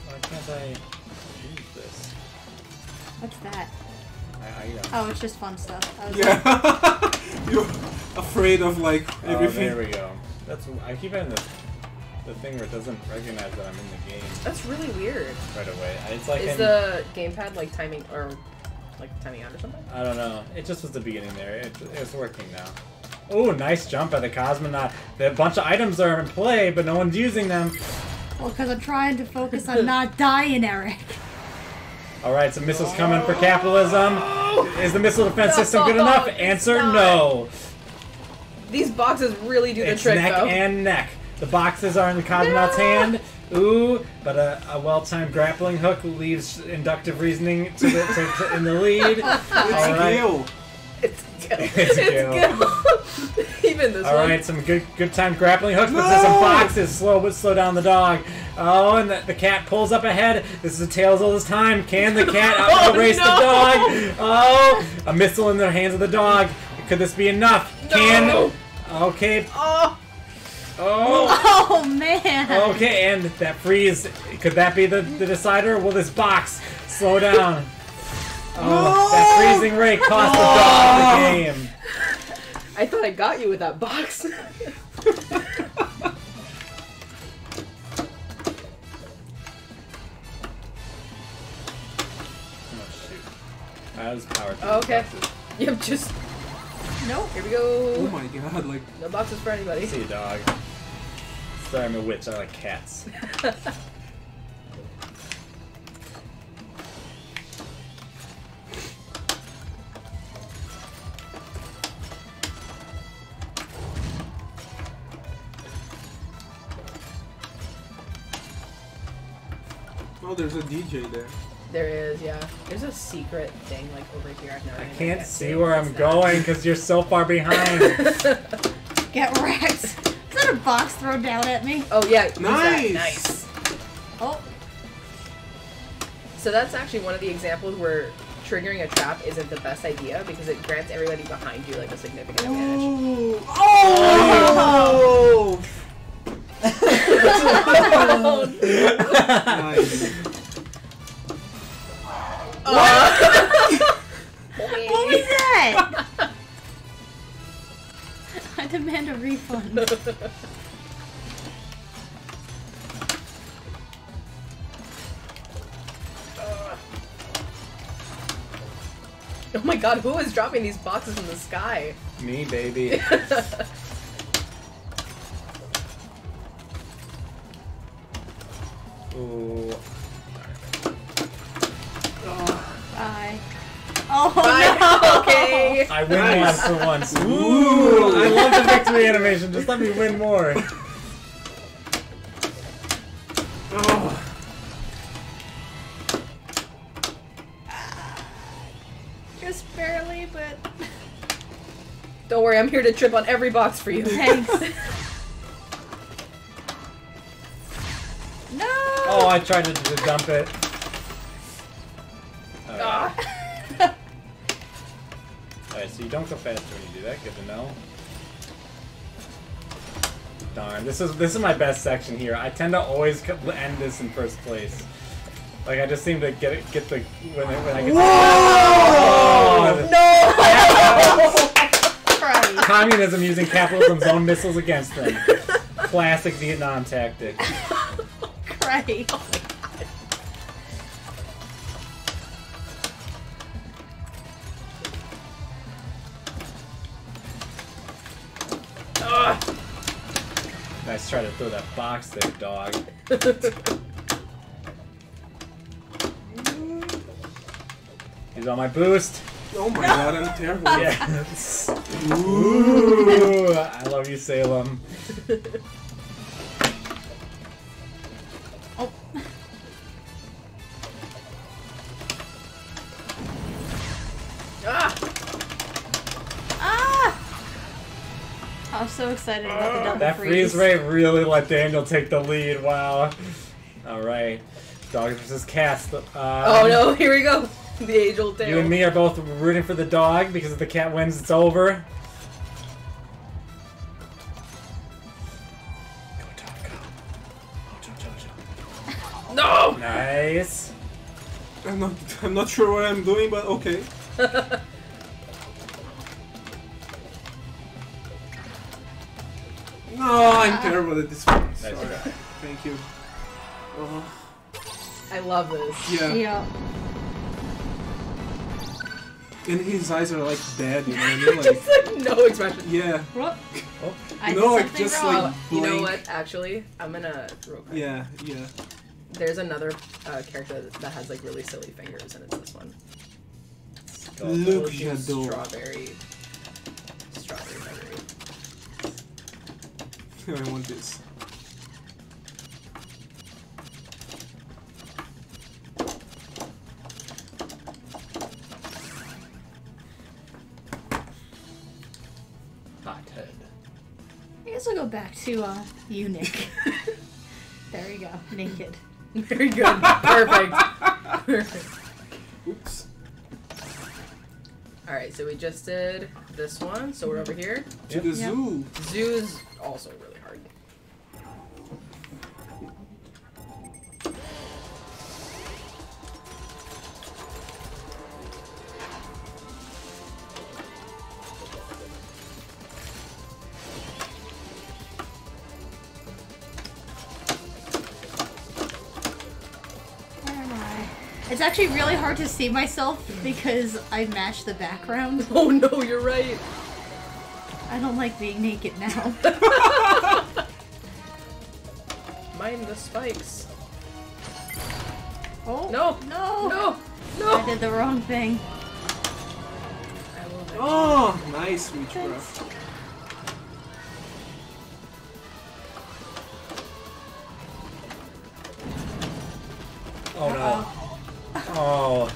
Why can't I use this? What's that? I Oh, it's just fun stuff. I was Yeah. You're afraid of like Oh, everything. there we go. That's I keep having the thing where it doesn't recognize that I'm in the game That's really weird. right away. It's like Is the gamepad like timing or like timing out or something? I don't know. It just was the beginning there. It's working now. Oh, nice jump by the cosmonaut. A bunch of items are in play, but no one's using them. Well, because I'm trying to focus on not dying, Eric. All right, some missiles coming for capitalism. Is the missile defense system good No, enough? it's Answer not. no. These boxes really do the It's trick neck though. and neck. The boxes are in the cosmonaut's hand. Ooh, but a well-timed grappling hook leaves inductive reasoning to in the lead. It's All right. Gil. It's good. It's good. Even this All one. right, some good timed grappling hook, but there's some boxes. Slow down the dog. Oh, and the cat pulls up ahead. This is a tale as old as time. Can the cat outrace no. the dog? Oh, a missile in the hands of the dog. Could this be enough? No. Okay. Oh, Oh. Oh, man. Okay, and that freeze. Could that be the decider? Will this box slow down? Oh, that freezing ray cost the dog the game. I thought I got you with that box. Oh shoot! I was powered. Oh, okay. Yep, just Nope. here we go. Oh my god, like No boxes for anybody. See you, dog. Sorry, I'm a witch. I like cats. oh, there's a DJ there. There is, yeah. There's a secret thing like over here. I've never. I even can't get see to. where I'm What's going because you're so far behind. Get wrecked. Is that a box thrown down at me? Oh yeah. use that. Nice. Nice. Oh. So that's actually one of the examples where triggering a trap isn't the best idea because it grants everybody behind you like a significant advantage. Oh! Oh, Nice. What was that? I demand a refund. Oh my god, who is dropping these boxes in the sky? Me, baby. Ooh. Bye. Oh Bye. no! Okay. I win Nice. one for once. Ooh! I love the victory animation. Just let me win more. Oh. Just barely, but Don't worry, I'm here to trip on every box for you. thanks. No! Oh, I tried to dump it. Ah. Alright, so you don't go faster when you do that. Good to know. Darn, this is my best section here. I tend to always end this in first place. Like I just seem to get the when I get. Whoa! Oh, Christ. communism using capitalism's own missiles against them. Classic Vietnam tactic. Christ. Nice try to throw that box there, dog. He's on my boost. Oh my god, I'm terrible. Yes. Ooh, I love you, Salem. Oh. Ah! Ah! I was so excited about the double That freeze rate really let Daniel take the lead. Wow. Alright. Dogs versus cats. Oh no, here we go. The age-old tale. You and me are both rooting for the dog because if the cat wins, it's over. Go, dog, go. No! Nice. I'm not sure what I'm doing, but okay. No, I'm terrible at this one. Sorry. Nice. Thank you. I love this. Yeah. Yeah. And his eyes are like dead, you know what I mean? Like, Just like no expression. yeah. What? Oh. I You did know, like something just wrong. like You know blink. what? Actually, I'm gonna real quick. Yeah, yeah. There's another character that has like really silly fingers, and it's this one. Look, We'll do Jadot. strawberry berry. I want this. Hothead. I guess I'll go back to you, Nick. There you go, naked. Very good. Perfect. Perfect. Oops. Alright, so we just did this one, so we're over here. To the zoo. Zoo's also really hard. Where am I? It's actually really hard to see myself because I mashed the background. Oh no, you're right. I don't like being naked now. Mind the spikes. Oh No! no! No! I No! did the wrong thing. I will Oh, nice reach, bro. Oh no. Oh.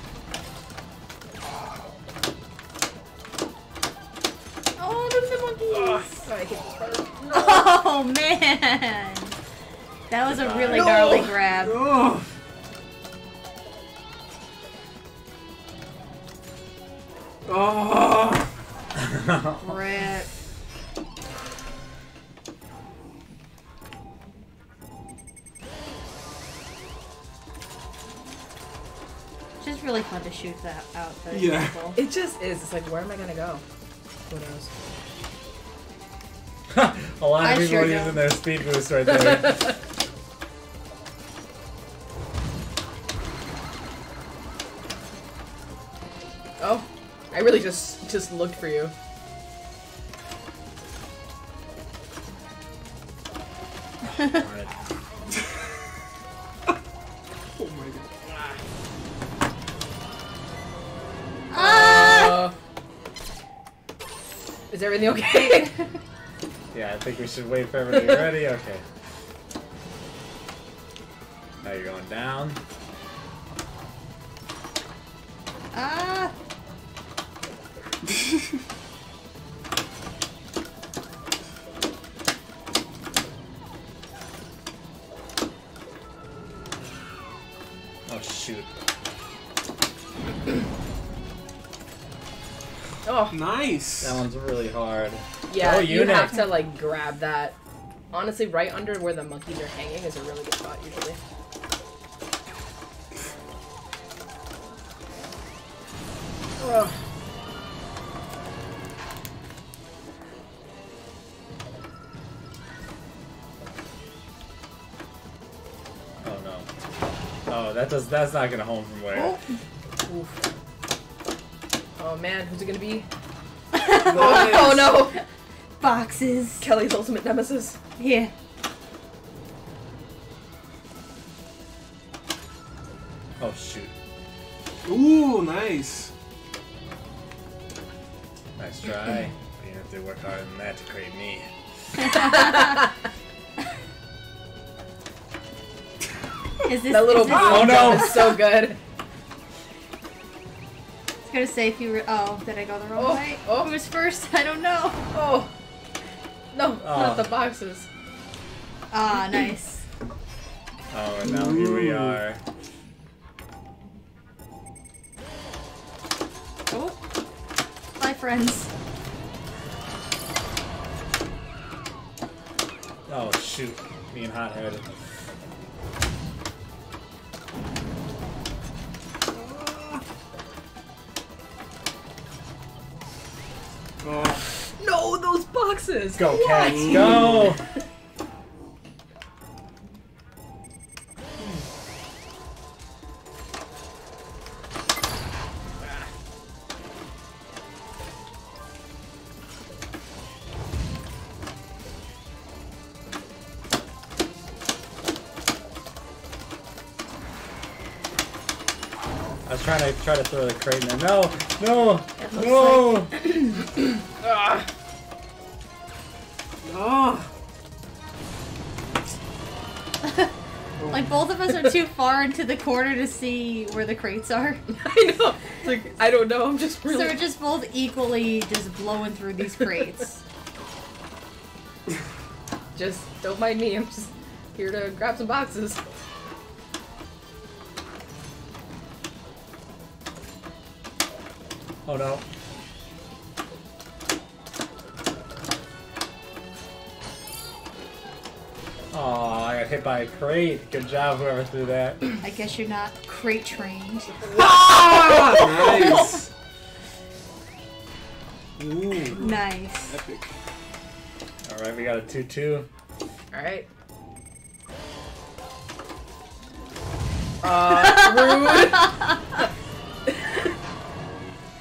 Oh, there's the monkeys! I hit this part. Oh man! That was a really No. gnarly grab. Oh. Oh. Rip. It's just really fun to shoot that out. Those Yeah. people. It just is. It's like, where am I gonna go? Who knows? A lot of I people sure are using don't. their speed boost right there. Oh, I really just looked for you. Alright. Oh my god. Ah! Is everything okay? Yeah, I think we should wait for everybody to get ready. Okay. Now you're going down. Ah! Oh shoot. Oh, Nice. That one's really hard. yeah, Oh, you eunuch. have to like grab that. Honestly, right under where the monkeys are hanging is a really good spot usually. Ugh. Oh no. Oh, that's not gonna home from where. Oh. Oof. Oh man, who's it gonna be? Nice. Oh no! Boxes. Kelly's ultimate nemesis. Yeah. Oh shoot. Ooh, nice. Nice try. You have to work harder than that to create me. Is this, that little is this, Oh no! is so good. I was gonna say if you oh, did I go the wrong way? Oh. Who was first? I don't know. Oh. No, Oh. not the boxes. Ah, nice. Oh, and now here we are. Oh. Bye, friends. Oh shoot, being hot-headed. Oh. No, those boxes! Go, What? cats, go! I was trying to throw the crate in there. No! No! No! Ah. Oh. Like, both of us are too far into the corner to see where the crates are. I know. It's like, I don't know, I'm just really... So we're just both equally just blowing through these crates. Just don't mind me, I'm just here to grab some boxes. Oh no. Oh, I got hit by a crate. Good job, whoever threw that. I guess you're not crate trained. Ah, nice. Ooh, Nice. epic. Alright, we got a 2-2. Alright. Rude.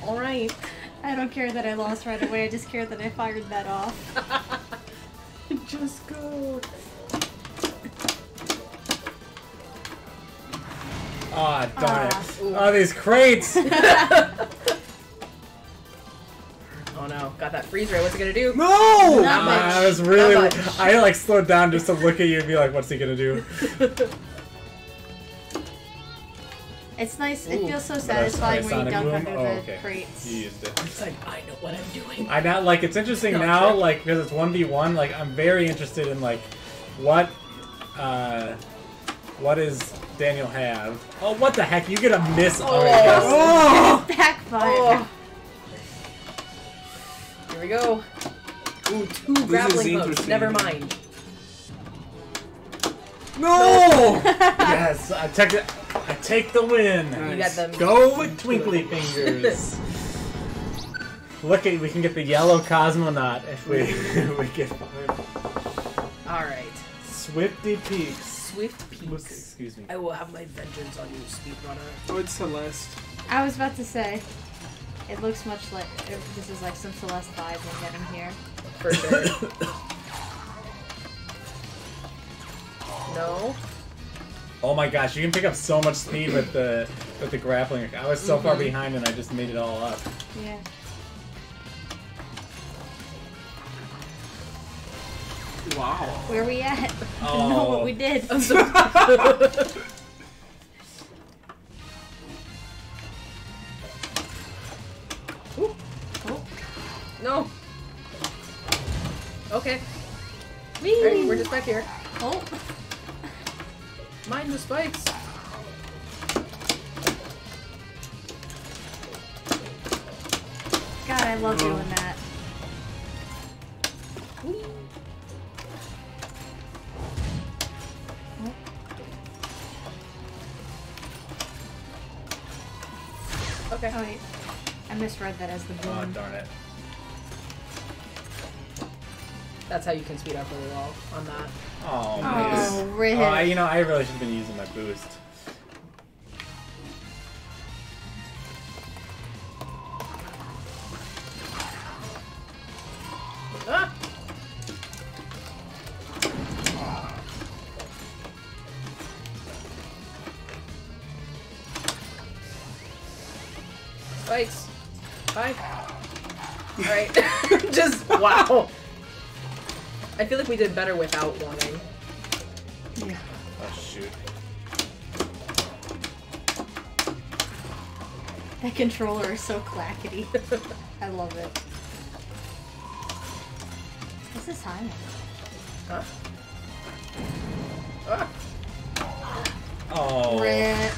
Alright. I don't care that I lost right away, I just care that I fired that off. Just go. Aw, oh, darn Ah. it. Oh, these crates! Oh no, got that freeze ray, what's it gonna do? No! Not much. I was really... Not much. I like slowed down just to look at you and be like, what's he gonna do? It's nice, it Ooh. feels so But satisfying I when you Sonic dunk Boom? under Oh, the okay. crates. You used it. It's like, I know what I'm doing. I now, like, it's interesting No, now, trick. like, because it's 1v1, like, I'm very interested in, like, what does Daniel have? Oh, what the heck? You get a miss already. Oh! Backfire. Oh. Here we go. Ooh, two grappling hooks. interesting. Never mind. No! Yes, I take the win. You got them. Go with twinkly fingers. Look at, we can get the yellow cosmonaut if we we get Alright. Swifty Peaks. Swift peaks. Excuse me. I will have my vengeance on you, speedrunner. Oh, it's Celeste. I was about to say, it looks much like, this is like some Celeste vibe we're getting here. For sure. No. Oh my gosh, you can pick up so much speed with the grappling. I was so far behind and I just made it all up. Yeah. Wow. Where we at? I Oh. don't know what we did. I'm so Ooh. Oh. No. Okay. Alright, we're just back here. Oh. Mind the spikes. God, I love doing that. Okay. Oh, wait. I misread that as the Oh, boom. darn it. That's how you can speed up really well on that. Oh, Oh, man. rip. Oh, I really should have been using my boost. Ah! Spikes. Bye. Alright. Just, wow. I feel like we did better without warning. Yeah. Oh, shoot. That controller is so clackety. I love it. What's this time? Huh? Ah. Oh. Rip.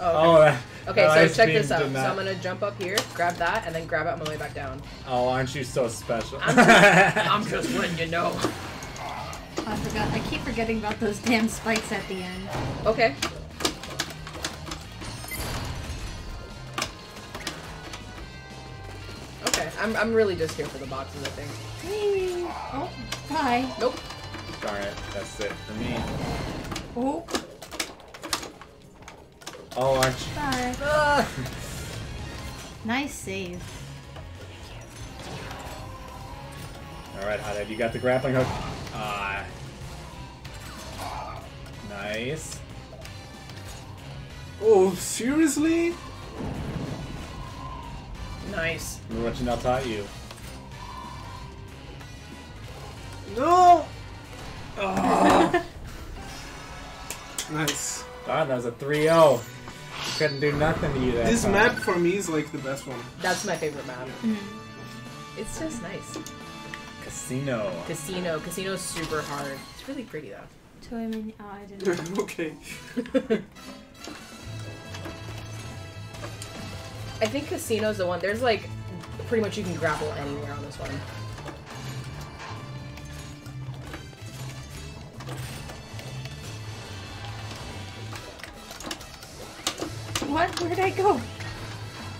Oh, okay. Okay, that so check this out. did So not- I'm gonna jump up here, grab that, and then grab it on my way back down. Oh, aren't you so special? I'm just letting you know. I forgot. I keep forgetting about those damn spikes at the end. Okay. Okay, I'm really just here for the boxes, I think. Whee! Oh, bye. Nope. Darn it, that's it for me. Oh, Oh, aren't you? bye. Ah. Nice save. Alright, Hothead, you got the grappling hook. Nice. Oh, seriously? Nice. Remember what Janelle taught you. No! Oh. Nice. Darn, that was a 3-0. Couldn't do nothing to you that This time. map for me is like the best one. That's my favorite map. Mhm. It's just nice. Casino. Casino. Casino's super hard. It's really pretty though. Oh, I didn't. Okay. I think Casino's the one. There's like pretty much you can grapple anywhere on this one. What? Where'd I go?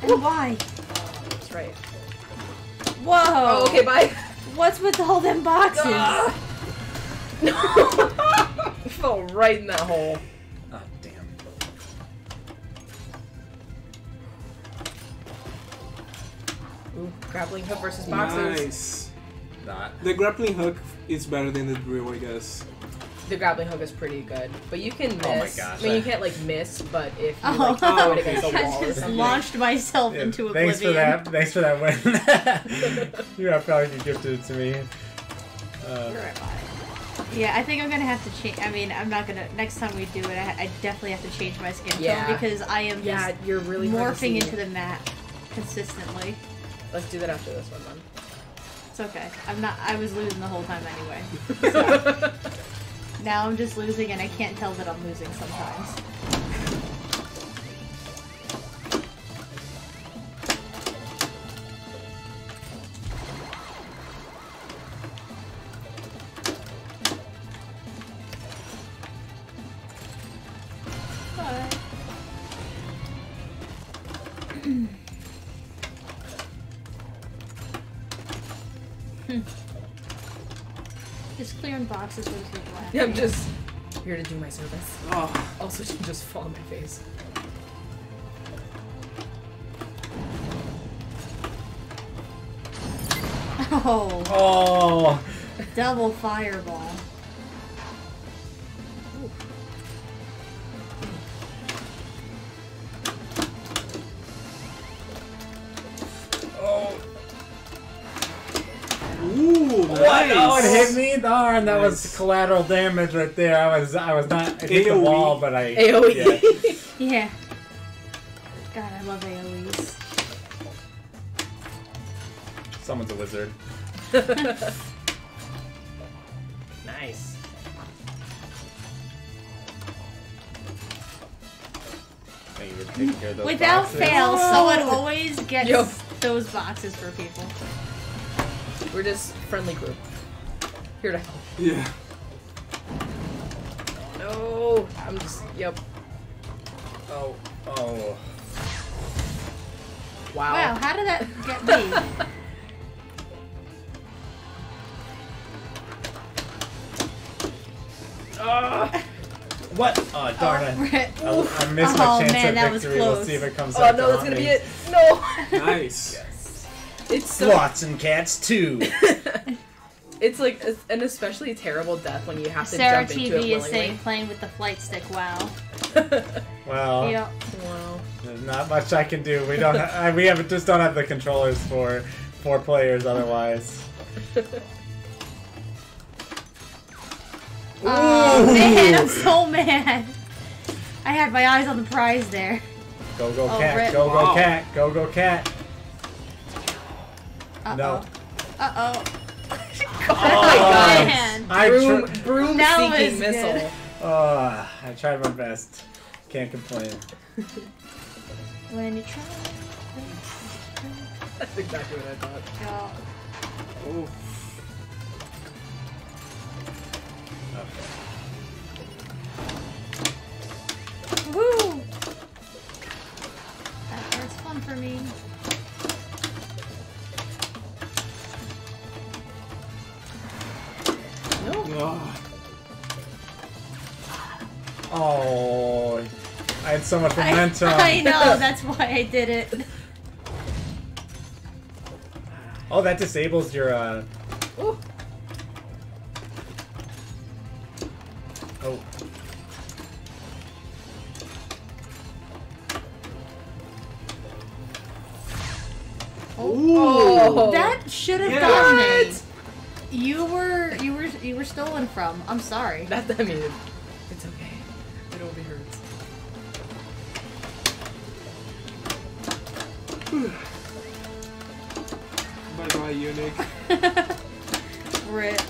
And why? That's right. Whoa! Oh, okay, bye. What's with all them boxes? Ah! No! Fell right in that hole. Oh, damn. Ooh, grappling hook versus boxes. Nice. Not. The grappling hook is better than the drill, I guess. The grappling hook is pretty good, but you can miss. Oh my gosh, I mean, you can't like miss, but if you Oh. like throw it against a I wall or just something. launched myself Yeah, into thanks oblivion. Thanks for that win. You have probably gifted it to me. Yeah, I think I'm gonna have to change. I mean, I'm not gonna. Next time we do it, I definitely have to change my skin tone Yeah. because I am Yeah, just you're really hard to see. morphing into the map consistently. Let's do that after this one then. It's okay. I'm not. I was losing the whole time anyway. So, now I'm just losing, and I can't tell that I'm losing sometimes. But... Just clearing boxes for the people laughing. Yeah, I'm just here to do my service. Oh. Also, to just fall on my face. Oh, Oh! double fireball. Oh! Ooh, What? nice. Oh, it hit me? Darn, that was Nice. collateral damage right there. I was not. It hit the AOE. wall, but I. AOE. Yeah. Yeah. God, I love AoEs. Someone's a wizard. Nice. Thank you for taking care of those Without boxes. fail, someone always gets Yo. those boxes for people. We're just friendly group. Here to help. Yeah. No, I'm just. Yep. Oh. Oh. Wow, how did that get me? What? Oh, darn it. Oh, I missed my chance man, that at was victory. We'll close. see if it comes Oh out no, to that's haunt gonna be me. it. No. Nice. It's so. Slots and Cats 2. It's like an especially terrible death when you have to Sarah jump into it TV is willingly. saying playing with the flight stick. Wow. Well, Yep. Wow. there's not not much I can do. We don't. Just don't have the controllers for 4 players otherwise. Oh man, I'm so mad. I had my eyes on the prize there. Go cat! Go cat! Go cat! No. Uh-oh. Oh my god! Man. Broom-seeking missile. Good. I tried my best. Can't complain. When you try. That's exactly what I thought. Oh. Okay. Woo! That's fun for me. No. Oh, I had so much momentum. I know, that's why I did it. Oh, that disables your, Ooh. Oh. Oh, that should have gotten What? me. You were stolen from. I'm sorry. I mean, it's okay. It only hurts. Bye-bye, eunuch. Rip.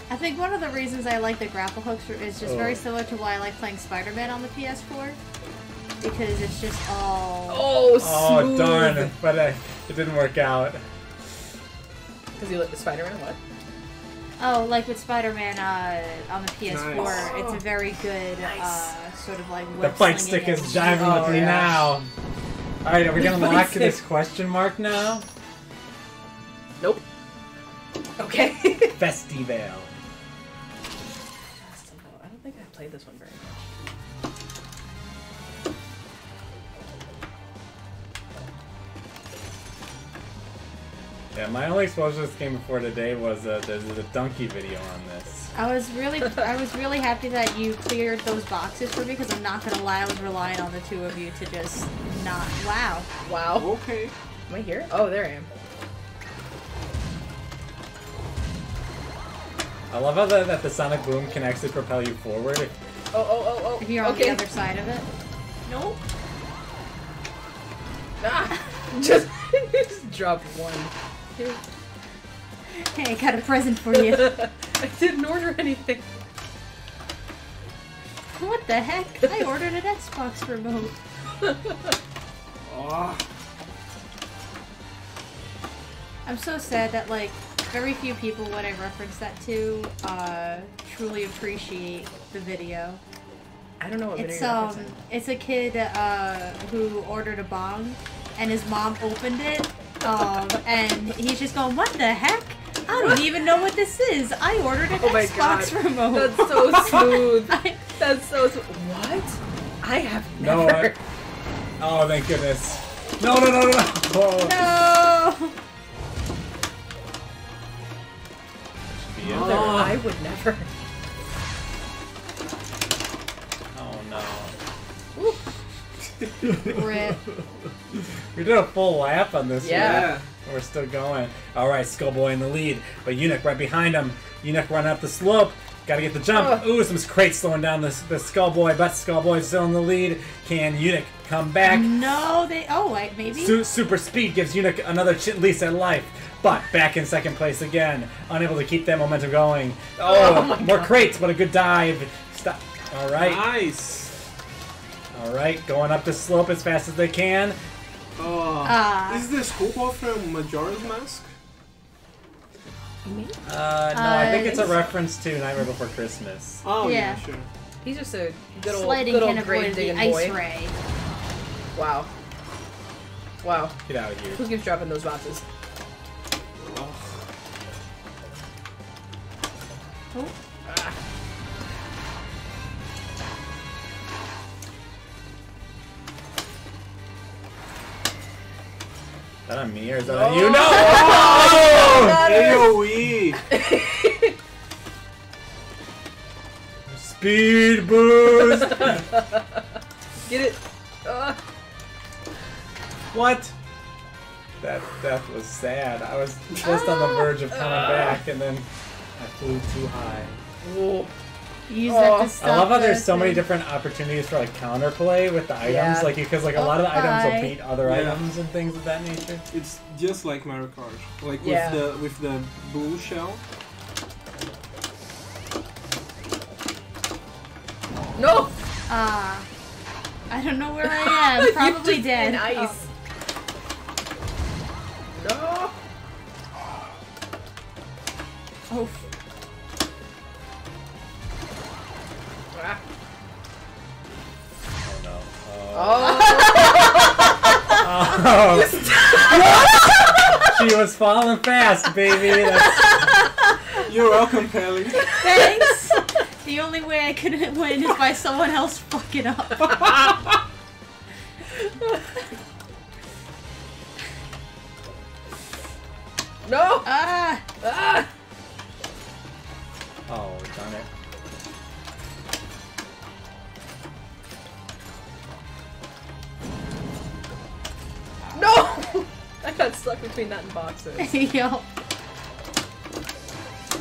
I think one of the reasons I like the grapple hooks is just very similar to why I like playing Spider-Man on the PS4. Because it's just all... Oh, smooth. Oh, darn. But it didn't work out. Because you look at Spider-Man, what? Oh, like with Spider-Man on the PS4, Nice. it's a very good Nice. sort of like The web fight slinging stick is and- jiving with me yeah. now. Alright, are we gonna The fight lock stick. this question mark now? Nope. Okay. Festival. I don't think I've played this one very much. Yeah, my only exposure to this game before today was there's a donkey video on this. I was really happy that you cleared those boxes for me because I'm not gonna lie, I was relying on the two of you to just not. Wow. Wow. Okay. Am I here? Oh, there I am. I love how that the sonic boom can actually propel you forward. Oh. If you're on okay. the other side of it. Nope. Ah! Just dropped one. Here. Hey, I got a present for you. I didn't order anything. What the heck? I ordered an Xbox remote. Oh. I'm so sad that like very few people when I reference that to truly appreciate the video. I don't know what It's video you're referencing. it's a kid who ordered a bong and his mom opened it and he's just going, what the heck? I don't even know what this is. I ordered an Oh my Xbox god. remote. That's so smooth. I- That's so smooth. What? I have No, never. Oh, thank goodness. No. Oh. No. Should be in Mother, there. I would never. Oh no. Ooh. Rip. We did a full lap on this Yeah. one. We're still going. Alright, Skullboy in the lead, but Eunuch right behind him. Eunuch running up the slope. Gotta get the jump. Ooh, some crates slowing down the Skullboy, but Skullboy's still in the lead. Can Eunuch come back? No, they. Oh, wait, maybe. Super speed gives Eunuch another lease at life, but back in second place again. Unable to keep that momentum going. Oh my more God. crates, but a good dive. Stop. Alright. Nice. Alright, going up the slope as fast as they can. Is this Schoolboy from Majora's Mask? Me? No, I think it's a reference to Nightmare Before Christmas. Oh, yeah, Yeah. sure. He's just a good old, Sliding good can old grave avoid the digging ice boy. ray. Wow. Wow. Get out of here. Who keeps dropping those boxes? Oh. Oh. Ah. Is that on me or is that Oh! on you? No! Oh! AoE! Speed boost! Get it. What? That death was sad. I was just on the verge of coming back, and then I flew too high. Oh. Use that to stop I love how there's so thing. many different opportunities for like counterplay with the items, Yeah. like because like a lot of the items will Bye. beat other items and things of that nature. It's just like Mario Kart, like Yeah. with the blue shell. No! I don't know where I am. Probably You're just dead. in ice. No! Oh. Ah. Oh no. Oh. She was falling fast, baby. That's... You're welcome, Kelly. Thanks. The only way I could win is by someone else fucking up. No! Ah! Ah! Oh, darn it. No! I got stuck between that and boxes. Yo.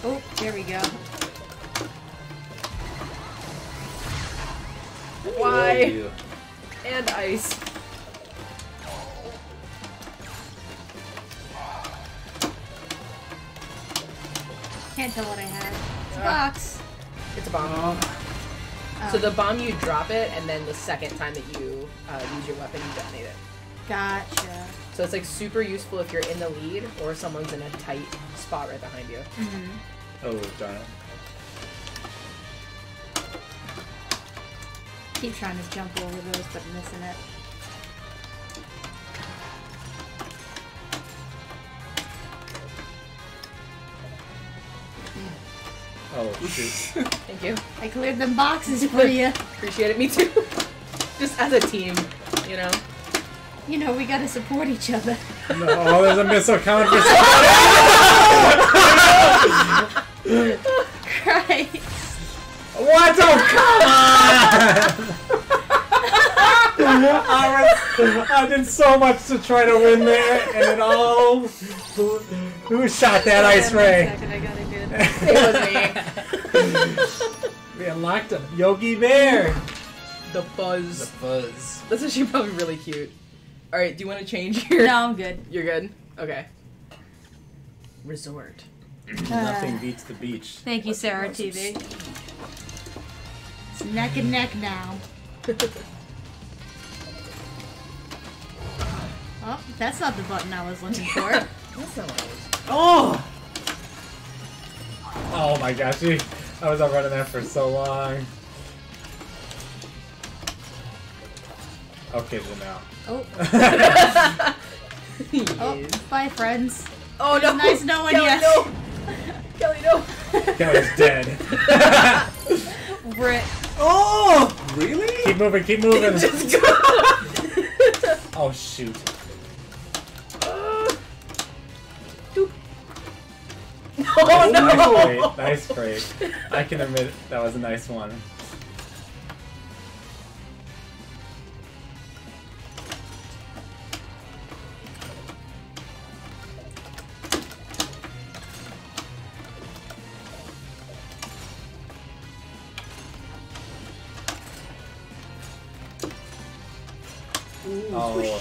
Oh, there we go. Why? And ice. Can't tell what I had. It's a Ah. box. It's a bomb. Oh, So the bomb, you drop it, and then the second time that you use your weapon, you detonate it. gotcha. So it's like super useful if you're in the lead or someone's in a tight spot right behind you. Mm-hmm. Oh, darn it. Keep trying to jump over those, but missing it. Oh, shoot. Thank you. I cleared them boxes for you. Appreciate it. Me too. Just as a team, you know. You know, we gotta support each other. No, oh, there's a missile coming for Christ. What? Oh, come on! I did so much to try to win there, and it all... Who shot that ice ray? I got it good. It was me. We unlocked a Yogi Bear! The buzz. The fuzz. That's actually probably really cute. Alright, do you want to change your... No, I'm good. You're good? Okay. Resort. Nothing beats the beach. Thank you, Sarah TV. It's neck and neck now. Oh, that's not the button I was looking for. That's not what it was. Oh! Oh my gosh, I was up running that for so long. Okay, then now. Oh. Yes. Oh, bye, friends. Oh no! Nice knowing Kelly, you. no! Kelly, no! Kelly's dead. Brit. Oh, really? Keep moving, keep moving. Just go! Oh shoot. Doop. Oh, no! Nice crate. I can admit that was a nice one. Oh,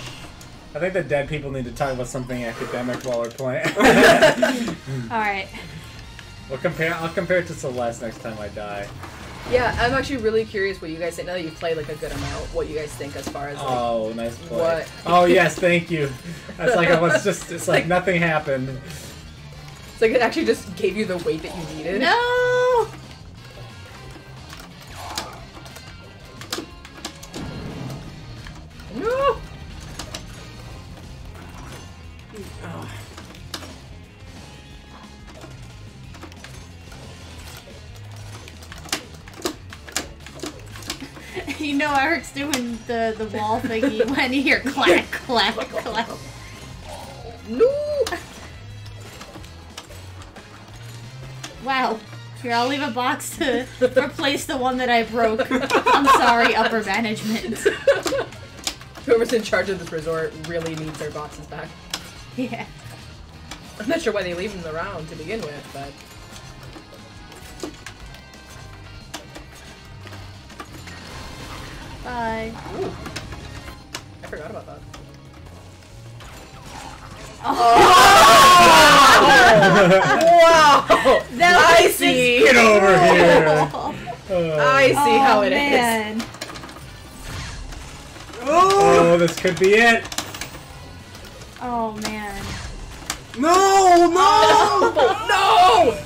I think the dead people need to talk about something academic while we're playing. Alright. I'll compare it to Celeste next time I die. Yeah, I'm actually really curious what you guys think. Now that you've played like a good amount, what you guys think as far as like... Oh, nice play. What? Oh yes, thank you. That's like it's like nothing happened. It's like it actually just gave you the weight that you needed. No! No! You know Eric's doing the wall thingy when you hear clack, clack, clack. No! Wow. Here, I'll leave a box to replace the one that I broke. I'm sorry, upper management. Whoever's in charge of this resort really needs their boxes back. Yeah. I'm not sure why they leave them around to begin with, but... Bye. Ooh. I forgot about that. Oh. Wow! That I see! Get over here! I see how it man. is. Oh, this could be it! Oh man. No! No! No!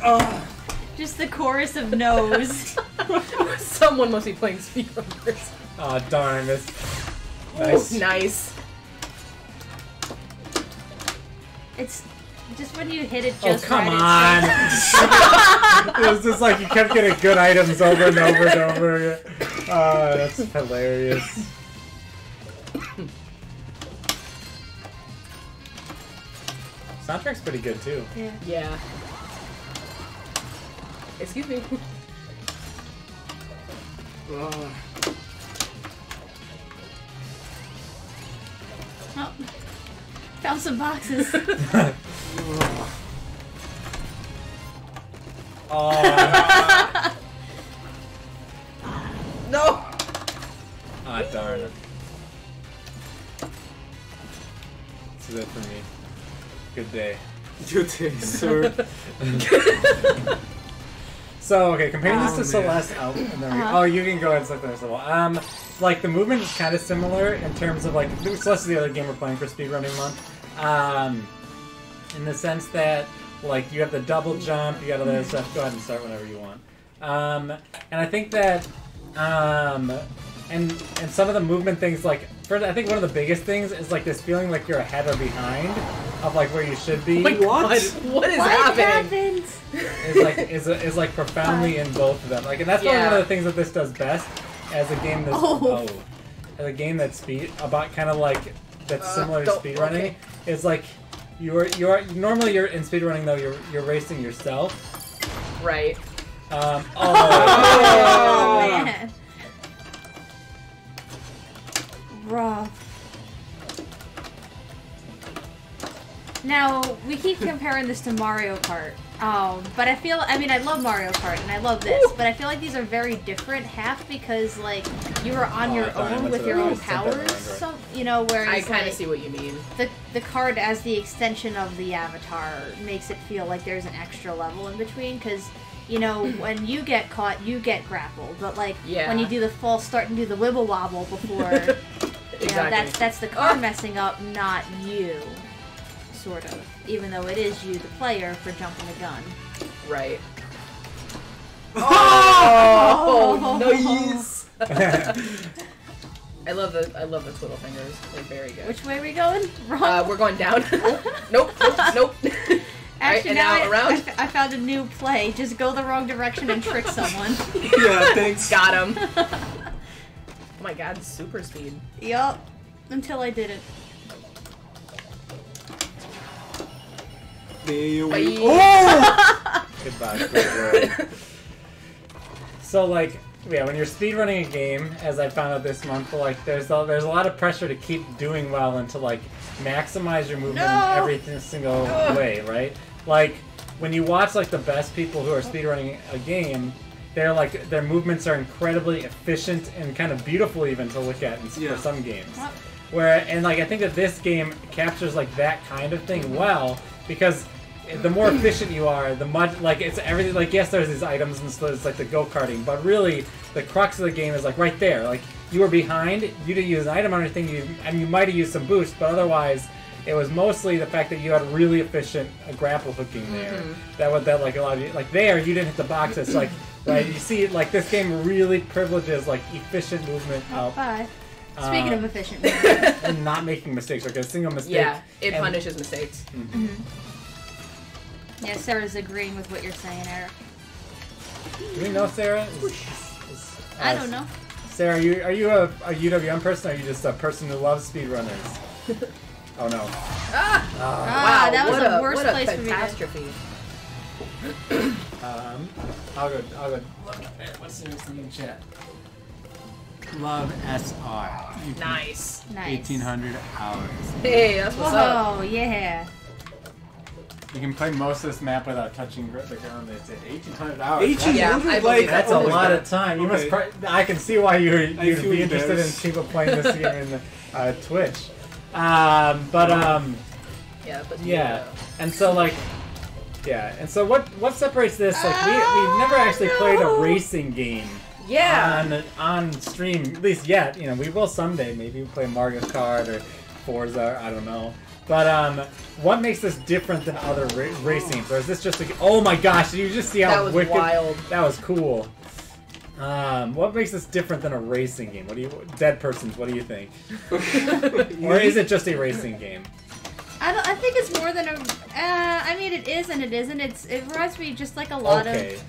Oh. Just the chorus of no's. Someone must be playing Speedrunners. Oh, darn this. Nice. Nice. Nice. It's just when you hit it Oh, just come right. on! It was just like you kept getting good items over and over and over again. Oh, that's hilarious. Soundtrack's pretty good too. Yeah. Yeah. Excuse me. Oh, found some boxes. Oh. No! Ah, darn it. This is it for me. Good day. Good day, sir. So, okay, comparing this to man. Celeste. Oh, and then oh, you can go ahead and select the next level. Like, the movement is kind of similar in terms of, like, Celeste is the other game we're playing for Speedrunning Month. In the sense that, like, you have the double jump, you got all that other stuff. Go ahead and start whenever you want. And I think that, and some of the movement things, like, I think one of the biggest things is, like, this feeling like you're ahead or behind of, like, where you should be. Like, what is What happening? happened? is like profoundly in both of them. Like, and that's probably one of the things that this does best as a game that's as a game that's about kind of like that's similar to speedrunning. Okay. Is like you're normally in speedrunning though you're racing yourself. Right. Oh man. Rough. Now, we keep comparing this to Mario Kart, but I mean, I love Mario Kart, and I love this, but I feel like these are very different, half because, like, you are on your own with your own powers, so, you know, whereas, I kind of like, see what you mean. the card as the extension of the avatar makes it feel like there's an extra level in between, because, you know, when you get caught, you get grappled, but, like, when you do the false start and do the wibble wobble before, you know, that's the card messing up, not you. Sort of, even though it is you, the player, for jumping the gun. Right. Oh, nice! I love the twiddle fingers. They're very good. Which way are we going? Wrong. We're going down. Nope. Actually, right, and now around. I found a new play. Just go the wrong direction and trick someone. Yeah, thanks. Got him. Oh my god, super speed. Yup. Until I didn't. There Bye. we Oh! Goodbye. So, like, yeah, when you're speedrunning a game, as I found out this month, like, there's a lot of pressure to keep doing well and to, like, maximize your movement in every single way, right? Like, when you watch, like, the best people who are speedrunning a game, their movements are incredibly efficient and kind of beautiful even to look at for some games. And I think that this game captures, like, that kind of thing well, because the more efficient you are, the much, like, it's everything, like, yes, there's these items and so it's like the go-karting, but really, the crux of the game is, like, right there. Like, you were behind, you didn't use an item or anything, you might have used some boost, but otherwise, it was mostly the fact that you had really efficient grapple hooking there. That like, allowed you, like, there, you didn't hit the boxes, like, right, you see, like, this game really privileges, like, efficient movement out. Bye. Speaking of efficient and not making mistakes, like a single mistake. Yeah, it punishes mistakes. Yeah, Sarah's agreeing with what you're saying, Eric. Do we know Sarah? I don't know. Sarah, are you a UWM person, or are you just a person who loves speedrunners? Oh no. Wow, that was the worst what a place for me to... catastrophe. I'll go look at what's in chat. Love SR. Nice. 1800 hours. Hey, that's what's up. Whoa, yeah. You can play most of this map without touching the ground. They say 1800 hours. 1800, Yeah, I believe That's a lot of time. You must. I can see why you'd be interested in people playing this game in Twitch. Yeah, but and so like, and so what separates this? Like we've never actually played a racing game. Yeah. On stream, at least yet. You know, we will someday. Maybe we'll play Mario Kart or Forza. I don't know. But what makes this different than other racing games? Or is this just like, oh my gosh, did you just see how wicked? Wild. That was cool. What makes this different than a racing game? Dead Persons, what do you think? Or is it just a racing game? I think it's more than a. I mean, it is and it isn't. It reminds me just like a lot of.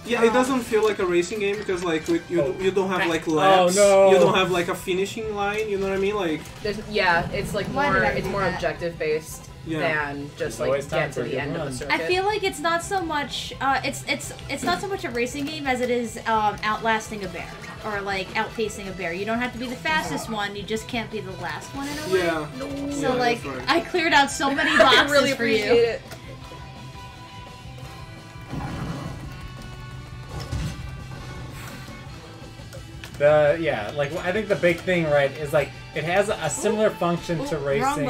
Yeah, it doesn't feel like a racing game because like you don't have like laps. Oh, no. You don't have like a finishing line. You know what I mean? Like it's like more objective based than just like get to the end of the circuit. I feel like it's not so much. It's not so much a racing game as it is outlasting a bear or like outpacing a bear. You don't have to be the fastest one. You just can't be the last one in a way. Yeah. No. So like right. I cleared out so many boxes I really for you. appreciate it. Like I think the big thing, right, is like it has a similar function to a racing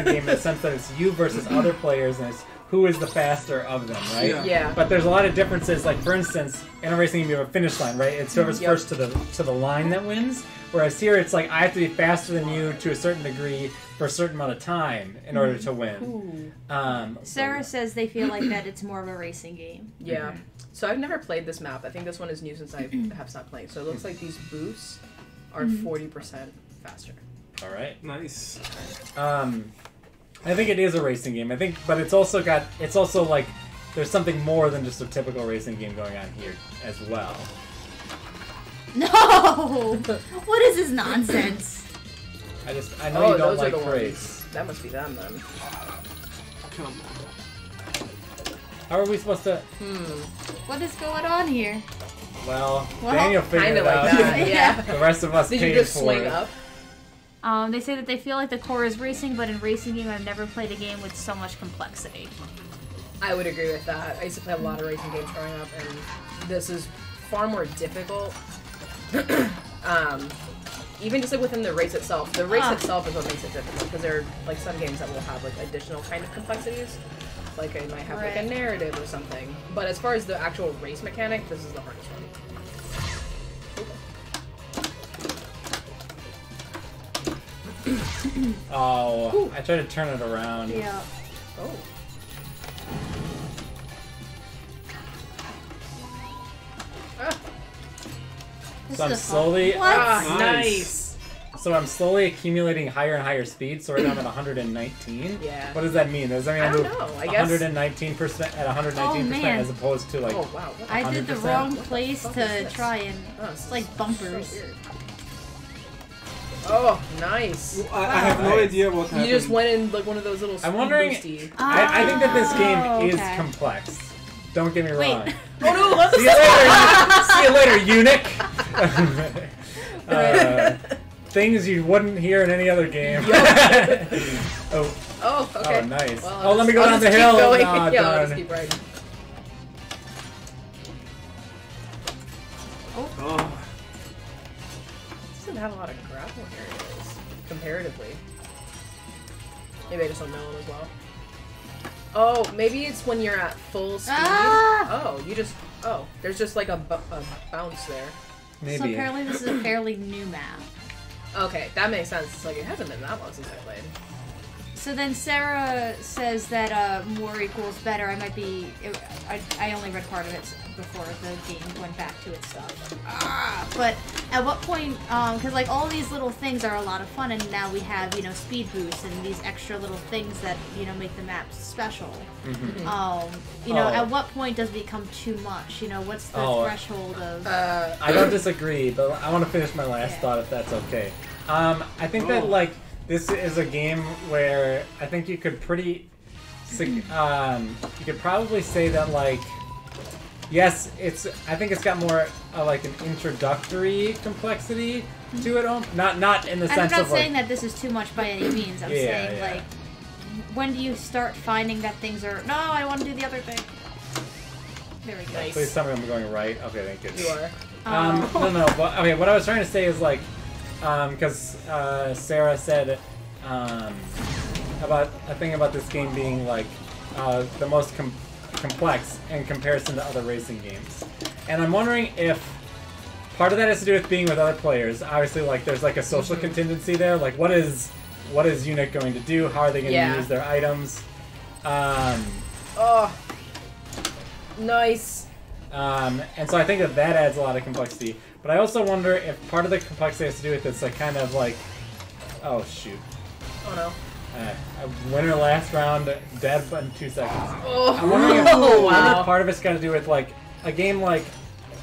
game in the sense that it's you versus other players and it's who is the faster of them, right? Yeah. But there's a lot of differences. Like for instance, in a racing game you have a finish line, right? It's whoever's first to the line that wins. Whereas here it's like I have to be faster than you to a certain degree for a certain amount of time in order to win. Sarah says they feel like that it's more of a racing game. Yeah. So I've never played this map. I think this one is new since I have stopped playing. So it looks like these boosts are 40% faster. All right. Nice. I think it is a racing game. I think, but it's also like there's something more than just a typical racing game going on here as well. No! What is this nonsense? I know you don't like race. That must be them then. Come on. How are we supposed to? What is going on here? Well Daniel figured it out. Like that. Yeah. The rest of us Did paid you just for swing it. up? They say that they feel like the core is racing, but in racing game, I've never played a game with so much complexity. I would agree with that. I used to play a lot of racing games growing up, and this is far more difficult. Even just like within the race itself. The race itself is what makes it difficult, because there are like some games that will have like additional kind of complexities. Like it might have like a narrative or something. But as far as the actual race mechanic, this is the hardest one. Oh, I tried to turn it around. Yeah. Oh. So I'm slowly. What? Nice. So I'm slowly accumulating higher and higher speed. So right now I'm at 119. Yeah. What does that mean? Does that mean I I don't move know. I guess 119% at 119% as opposed to like? Oh wow. I did the 100%. wrong place to this? try and. It's It's like bumpers. So weird. Oh, nice. I have no idea what happened. You just went in like one of those little. I'm wondering. Boosty. I think that this game is okay. complex. Don't get me Wait. wrong. Oh no! Let's See you later, eunuch. Things you wouldn't hear in any other game. Oh, okay. Oh, nice. Well, Let me go I'll down the just hill. keep going. Oh, I'll darn. just keep riding. Oh. This doesn't have a lot of grappling areas, comparatively. Maybe I just don't know them as well. Oh, maybe it's when you're at full speed. Oh, you just... Oh, there's just like a bounce there. Maybe. So apparently this is a fairly new map. Okay, that makes sense. It's like, it hasn't been that long since I played. So then Sarah says that more equals better. I might be... I only read part of it before the game went back to its stuff. But at what point... Because like all these little things are a lot of fun, and now we have, you know, speed boosts and these extra little things that, you know, make the maps special. Mm-hmm. You know, at what point does it become too much? You know, what's the threshold of... I don't disagree, but I want to finish my last thought if that's okay. I think that, like, this is a game where I think you could pretty So, you could probably say that, like, yes, I think it's got more like an introductory complexity to it. Not in the sense of I'm not saying that this is too much by any means. I'm saying like, when do you start finding that things are? No, I want to do the other thing. There we go. Nice. Please tell me I'm going right. Okay, thank you. You are. No. But okay, what I was trying to say is like, because Sarah said about a thing about this game being like the most complex in comparison to other racing games, and I'm wondering if part of that has to do with being with other players. Obviously, like there's like a social contingency there. Like, what is Unit going to do? How are they going to use their items? Oh, nice. And so I think that adds a lot of complexity. But I also wonder if part of the complexity has to do with this, like, kind of like, oh shoot. Oh no. Winner last round, dead but in 2 seconds. Oh, I'm wondering if wow. part of it's got to do with like a game like,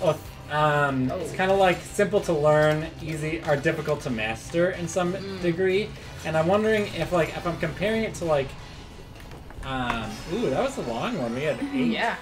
it's kind of like simple to learn, easy, or difficult to master in some degree. And I'm wondering if I'm comparing it to like, ooh, that was a long one. We had 8. Yeah.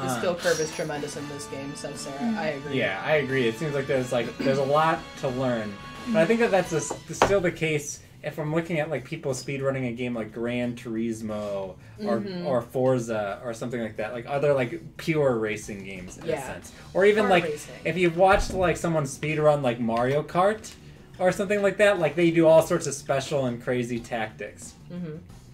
The skill curve is tremendous in this game, says Sarah. I agree. Yeah, I agree. It seems like there's a lot to learn, but I think that's still the case if I'm looking at like people speedrunning a game like Gran Turismo or Forza or something like that, like other like pure racing games in a sense, or even like racing. If you've watched like someone speedrun like Mario Kart or something like that, like they do all sorts of special and crazy tactics.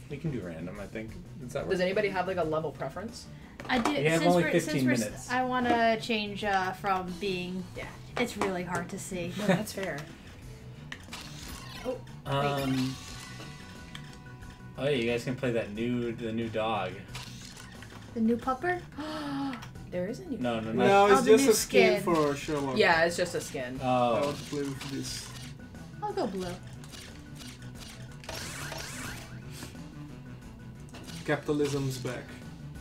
We can do random, I think. Does anybody have like a level preference? I do. You have only 15 minutes. I want to change from being. Yeah. It's really hard to see. No, that's fair. Oh, you guys can play the new dog. The new pupper? There is a new. No, it's just a skin for Sherlock. Yeah, it's just a skin. I want to play with this. I'll go blue. Capitalism's back.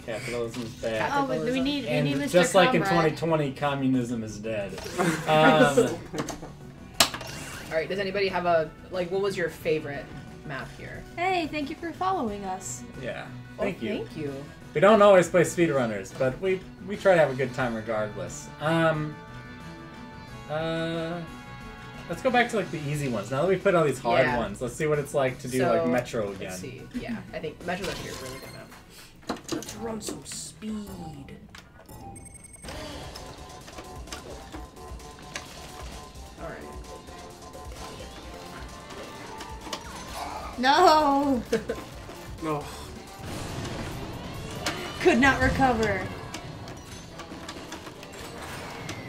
Capitalism's back. Oh, but we need Mr. Just like in Comrade. 2020, communism is dead. Alright, does anybody have what was your favorite map here? Hey, thank you for following us. Yeah, thank you. Thank you. We don't always play speedrunners, but we try to have a good time regardless. Let's go back to like the easy ones. Now that we've put all these hard ones, let's see what it's like to do like Metro again. Let's see. Yeah, I think Metro's actually a really good map. Let's run some speed. Alright. No! No. Could not recover.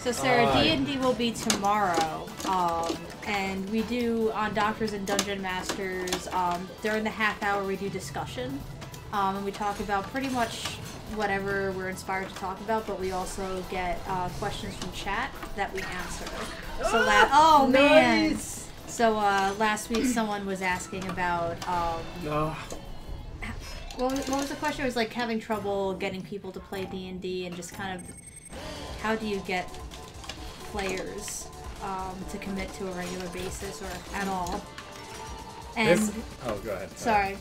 So Sarah, D&D will be tomorrow, and we do on Doctors and Dungeon Masters. During the half hour, we do discussion, and we talk about pretty much whatever we're inspired to talk about. But we also get questions from chat that we answer. So man! So last week, someone was asking about what was the question? It was like having trouble getting people to play D&D, and just kind of how do you get players to commit to a regular basis or at all. And go ahead. Sorry.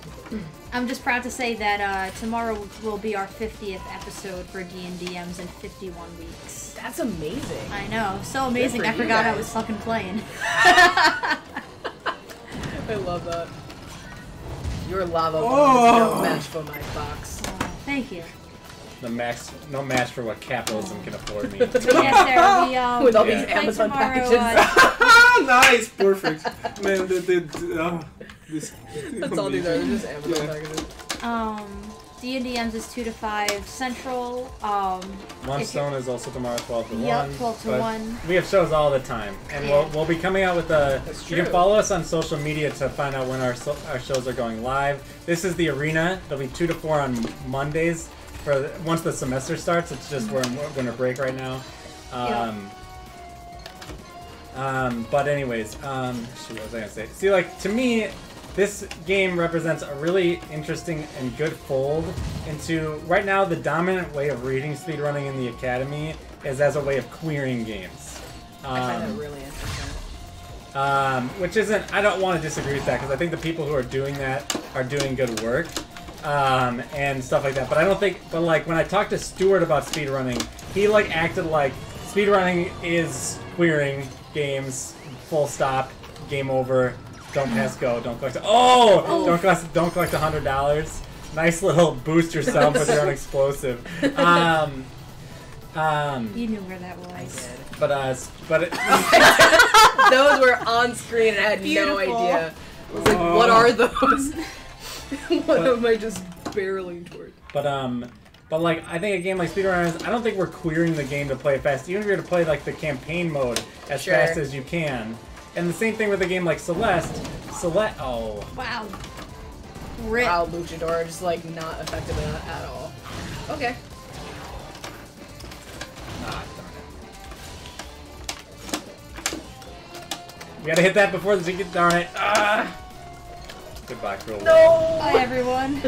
I'm just proud to say that tomorrow will be our 50th episode for D&DMs in 51 weeks. That's amazing. I know. So amazing. I forgot I was fucking playing. I love that. Your lava bomb is no match for my box. Thank you. No match for what capitalism can afford me. Yes, Sarah, with all these Amazon packages. Nice, perfect. Man, this. That's all these are. Just Amazon packages. D&DMs is 2 to 5 Central. One Stone is also tomorrow, 12 to 1. Yep, 12 to 1. We have shows all the time, and we'll be coming out with you can follow us on social media to find out when our shows are going live. This is the arena. It'll be 2 to 4 on Mondays. Once the semester starts, it's just we're in winter break right now. But anyways, shoot, what was I gonna say? See, like to me, this game represents a really interesting and good fold into right now the dominant way of reading speedrunning in the academy is as a way of queering games. I find that really interesting. Which isn't, I don't want to disagree with that, because I think the people who are doing that are doing good work, and stuff like that. But I don't think, but like, when I talked to Stuart about speedrunning, he like acted like speedrunning is queering games, full stop, game over, don't pass go, don't collect, don't collect $100. Nice little boost yourself with your own explosive. You knew where that was. But those were on screen and I had no idea. I was like, what are those? What am I just barreling toward? But like, I think a game like Speedrunners, I don't think we're queering the game to play fast. Even if you're to play like the campaign mode as fast as you can. And the same thing with a game like Celeste. Oh. Wow. Rip. Wow, Luchador just like not effective at all. Okay. Ah, darn it. You gotta hit that before the ticket. Darn it. Ah. Goodbye, cruel. No. Bye, everyone.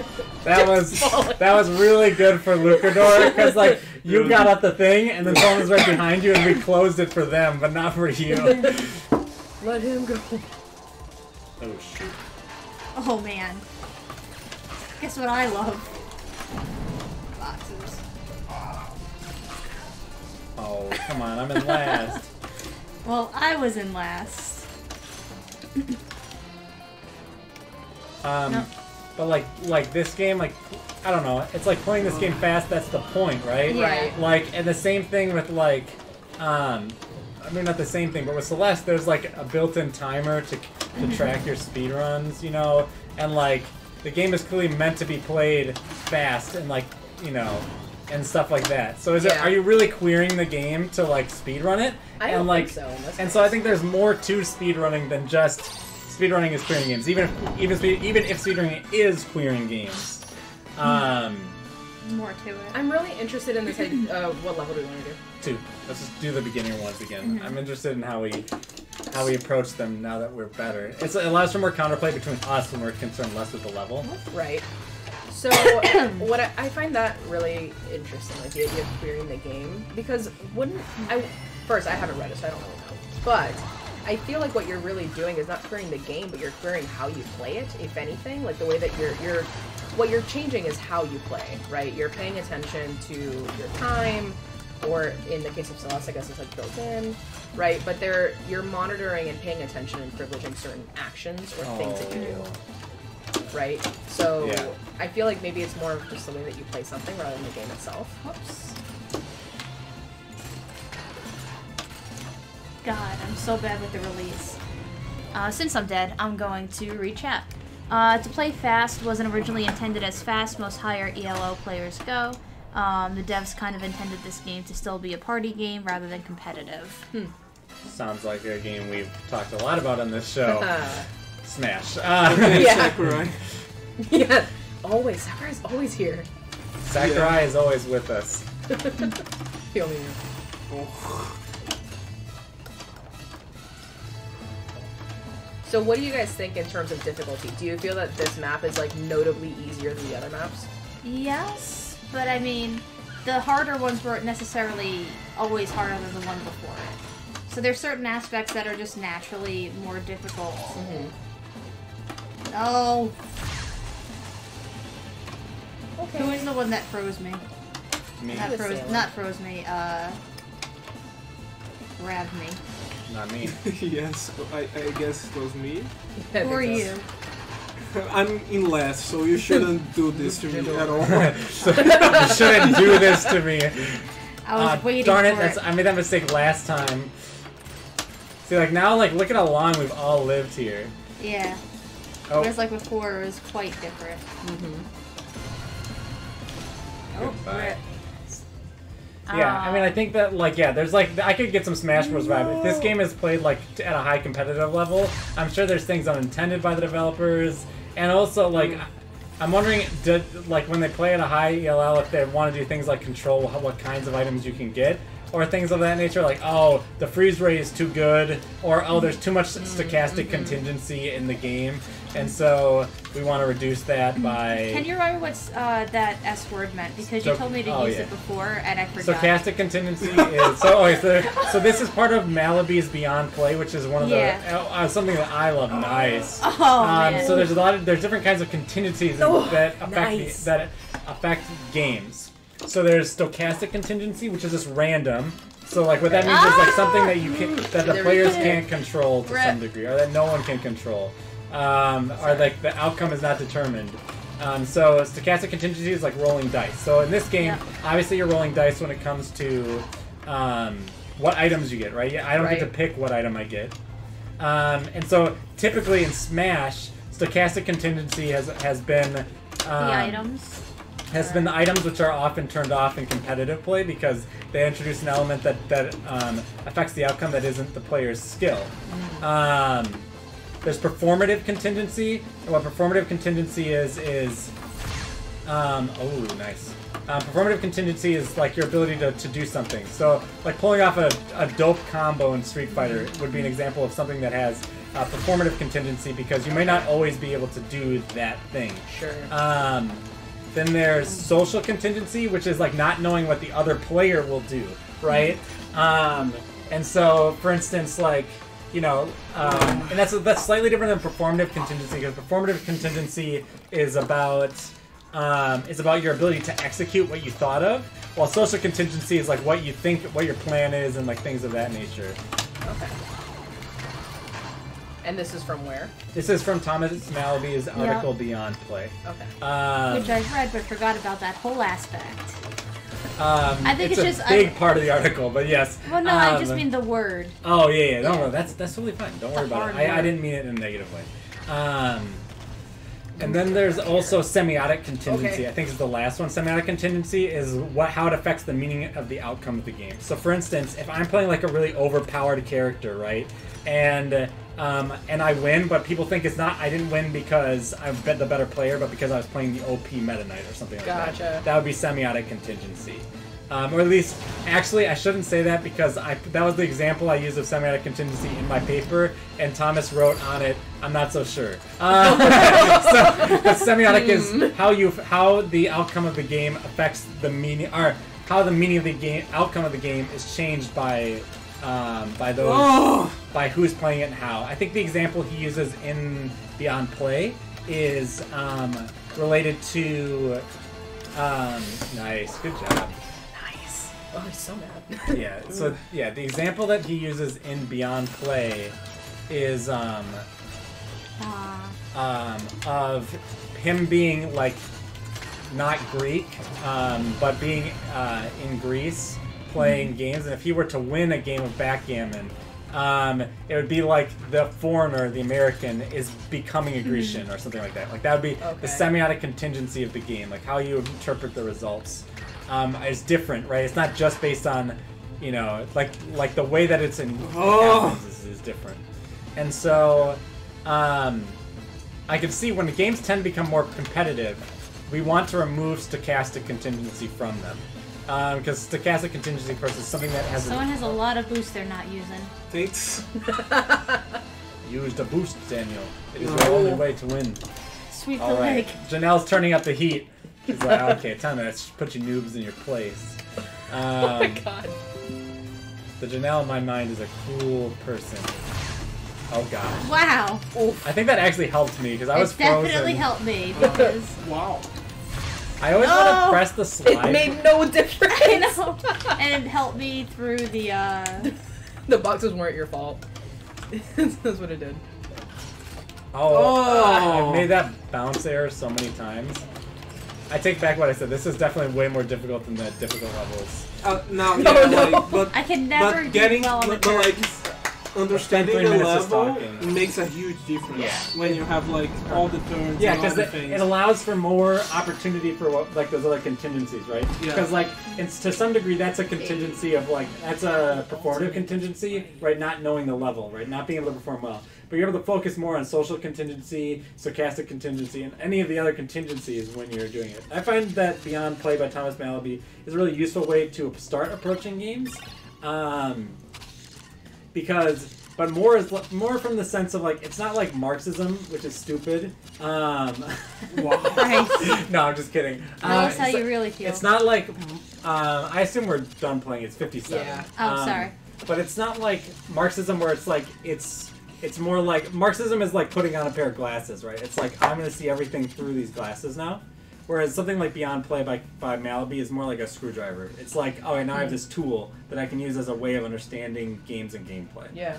That was really good for Lucador, because like you got at the thing and then someone was right behind you and we closed it for them, but not for you. Let him go. Oh shoot. Oh man. Guess what I love? Boxes. Oh, come on, I'm in last. Well, I was in last. No. But like this game, like, I don't know, it's like playing this game fast, that's the point, right? Yeah. Right. Like, and the same thing with like, I mean, not the same thing, but with Celeste, there's like a built-in timer to track your speedruns, you know? And like, the game is clearly meant to be played fast and like, you know, and stuff like that. So are you really queering the game to like speedrun it? I don't think so. And so I think there's more to speedrunning than just speedrunning is queering games. Even if speedrunning is queering games. More to it. I'm really interested in this. What level do we want to do? 2. Let's just do the beginning ones again. I'm interested in how we approach them now that we're better. It allows for more counterplay between us when we're concerned less with the level. Right. So what I find that really interesting, like the idea of queering the game, because first I haven't read it, so I don't really know. But I feel like what you're really doing is not querying the game, but you're querying how you play it, if anything. Like the way that what you're changing is how you play, right? You're paying attention to your time, or in the case of Celeste, I guess it's like built in, right? But you're monitoring and paying attention and privileging certain actions or things that you do, right? So I feel like maybe it's more of just the way that you play something rather than the game itself. Whoops. God, I'm so bad with the release. Since I'm dead, I'm going to recap. To play fast wasn't originally intended as fast, most higher ELO players go. The devs kind of intended this game to still be a party game rather than competitive. Sounds like a game we've talked a lot about on this show. Smash. Sakurai. Yeah, always. Sakurai's always here. Sakurai is always with us. Feel me. Oh. So what do you guys think in terms of difficulty? Do you feel that this map is like notably easier than the other maps? Yes, but I mean, the harder ones weren't necessarily always harder than the one before it. So there's certain aspects that are just naturally more difficult. No. Okay. Who is the one that froze me? Me. Not froze me, grabbed me. Not me. Yes, I guess it was me. Who are you? I'm in last, so you shouldn't do this to me at all. So, you shouldn't do this to me. I was waiting darn for it, I made that mistake last time. See, like, now, like, look at how long we've all lived here. Yeah. Oh. Whereas, like, before, it was quite different. Oh, rip. Yeah, I mean, I think that, like, there's, like, I could get some Smash Bros. Vibe. If this game is played, like, at a high competitive level, I'm sure there's things unintended by the developers, and also, like, I'm wondering, like, when they play at a high ELL, if they want to do things like control what kinds of items you can get, or things of that nature, like, oh, the freeze ray is too good, or oh, there's too much stochastic contingency in the game, and so we want to reduce that by... Can you remember what that S word meant? Because you told me to use it before, and I forgot. Stochastic contingency is... So this is part of Malibu's Beyond Play, which is one of the... something that I love. Nice. Oh, man. So there's different kinds of contingencies that affect games. So there's stochastic contingency, which is just random. So like what that means is like something that the players can't control to some degree, or that no one can control, or like the outcome is not determined. So stochastic contingency is like rolling dice. So in this game, obviously you're rolling dice when it comes to what items you get, right? I don't get to pick what item I get. And so typically in Smash, stochastic contingency has been the items. Has been the items which are often turned off in competitive play because they introduce an element that affects the outcome that isn't the player's skill. There's performative contingency, and what performative contingency is oh, nice. Performative contingency is like your ability to do something. So, like pulling off a dope combo in Street Fighter would be an example of something that has performative contingency because you may not always be able to do that thing. Sure. Then there's social contingency, which is like not knowing what the other player will do, right? And so, for instance, like, you know, and that's slightly different than performative contingency because performative contingency is about your ability to execute what you thought of, while social contingency is like what you think, what your plan is, and like things of that nature. Okay. And this is from where? This is from Thomas Malaby's article Beyond Play. Okay. Which I've read but forgot about that whole aspect. I think it's just a big part of the article, but yes. Well, no, I just mean the word. Oh, yeah. No, that's totally fine. Don't worry about it. I didn't mean it in a negative way. And then there's also semiotic contingency. I think is the last one. Semiotic contingency is how it affects the meaning of the outcome of the game. So, for instance, if I'm playing like a really overpowered character, right, and I win, but people think it's not. I didn't win because I'm the better player, but because I was playing the OP Meta Knight or something like that. That would be semiotic contingency. Or at least, actually, I shouldn't say that because that was the example I used of semiotic contingency in my paper, and Thomas wrote on it, I'm not so sure. So semiotic is how the outcome of the game affects the meaning, or how the meaning of the game, outcome of the game is changed by who's playing it and how. I think the example he uses in Beyond Play is related to. Nice, good job. Oh, he's so mad. Yeah. So the example that he uses in Beyond Play is of him being like not Greek, but being in Greece playing games, and if he were to win a game of backgammon, it would be like the foreigner, the American, is becoming a Grecian or something like that. Like that would be the semiotic contingency of the game, like how you interpret the results. Is different, right? It's not just based on, you know, like the way that it's happens is different. And so, I can see when the games tend to become more competitive, we want to remove stochastic contingency from them. Because stochastic contingency, of course, is something that has... Someone has a lot of boost they're not using. Thanks. Use the boost, Daniel. It is the only way to win. Sweep All the right. leg. Janelle's turning up the heat. She's like, okay, time to put you noobs in your place. Oh my god. The Janelle in my mind is a cool person. Oh gosh. Wow. Oof. I think that actually helped me because I was frozen. It definitely helped me because... Wow. I always want to press the slide. It made no difference. I know. And it helped me through the The boxes weren't your fault. That's what it did. I've made that bounce error so many times. I take back what I said. This is definitely way more difficult than the difficult levels. But I can never but do getting, well on the but like understanding the level makes a huge difference when you have like all the turns. Yeah, because it allows for more opportunity for like those other contingencies, right? Because like it's to some degree that's a contingency of like that's a performative contingency, right? Not knowing the level, right? Not being able to perform well. but you're able to focus more on social contingency, stochastic contingency, and any of the other contingencies when you're doing it. I find that Beyond Play by Thomas Malaby is a really useful way to start approaching games, but more from the sense of like, it's not like Marxism, which is stupid. Wow. No, I'm just kidding. Tell us how you really feel. It's not like, I assume we're done playing. It's 57. Yeah. Oh, sorry. But it's not like Marxism where it's like, it's more like, Marxism is like putting on a pair of glasses, right? It's like, I'm going to see everything through these glasses now. Whereas something like Beyond Play by Malaby is more like a screwdriver. It's like, oh, now I have this tool that I can use as a way of understanding games and gameplay. Yeah.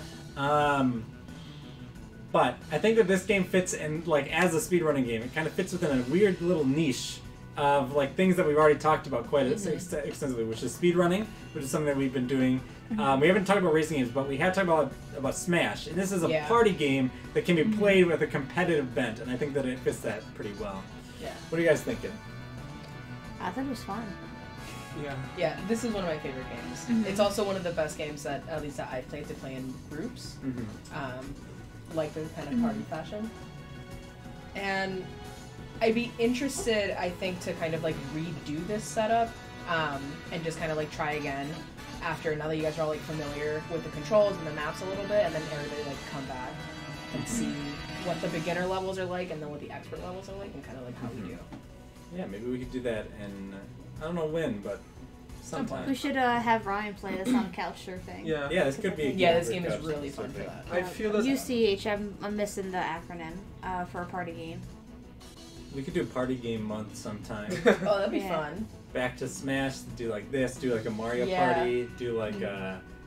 But I think that this game fits in, like, as a speedrunning game, it kind of fits within a weird little niche of, like, things that we've already talked about quite extensively, which is speedrunning, which is something that we've been doing. We haven't talked about racing games, but we have talked about Smash. And this is a party game that can be played with a competitive bent, and I think that it fits that pretty well. Yeah. What are you guys thinking? I thought it was fun. Yeah. Yeah, this is one of my favorite games. It's also one of the best games that, at least that I've played, to play in groups. Like the kind of party fashion. And I'd be interested, I think, to kind of like redo this setup and just kind of like try again after, now that you guys are all like familiar with the controls and the maps a little bit, and then everybody like come back and see what the beginner levels are like and then what the expert levels are like and kind of like how we do. Yeah, maybe we could do that, and I don't know when, but sometime. We should have Ryan play this on couch surfing. Yeah, this could be. Yeah, this game is really fun for that. I feel that UCH. I'm missing the acronym for a party game. We could do party game month sometime. Oh, that'd be fun. Back to Smash, do like this, do like a Mario Party, do like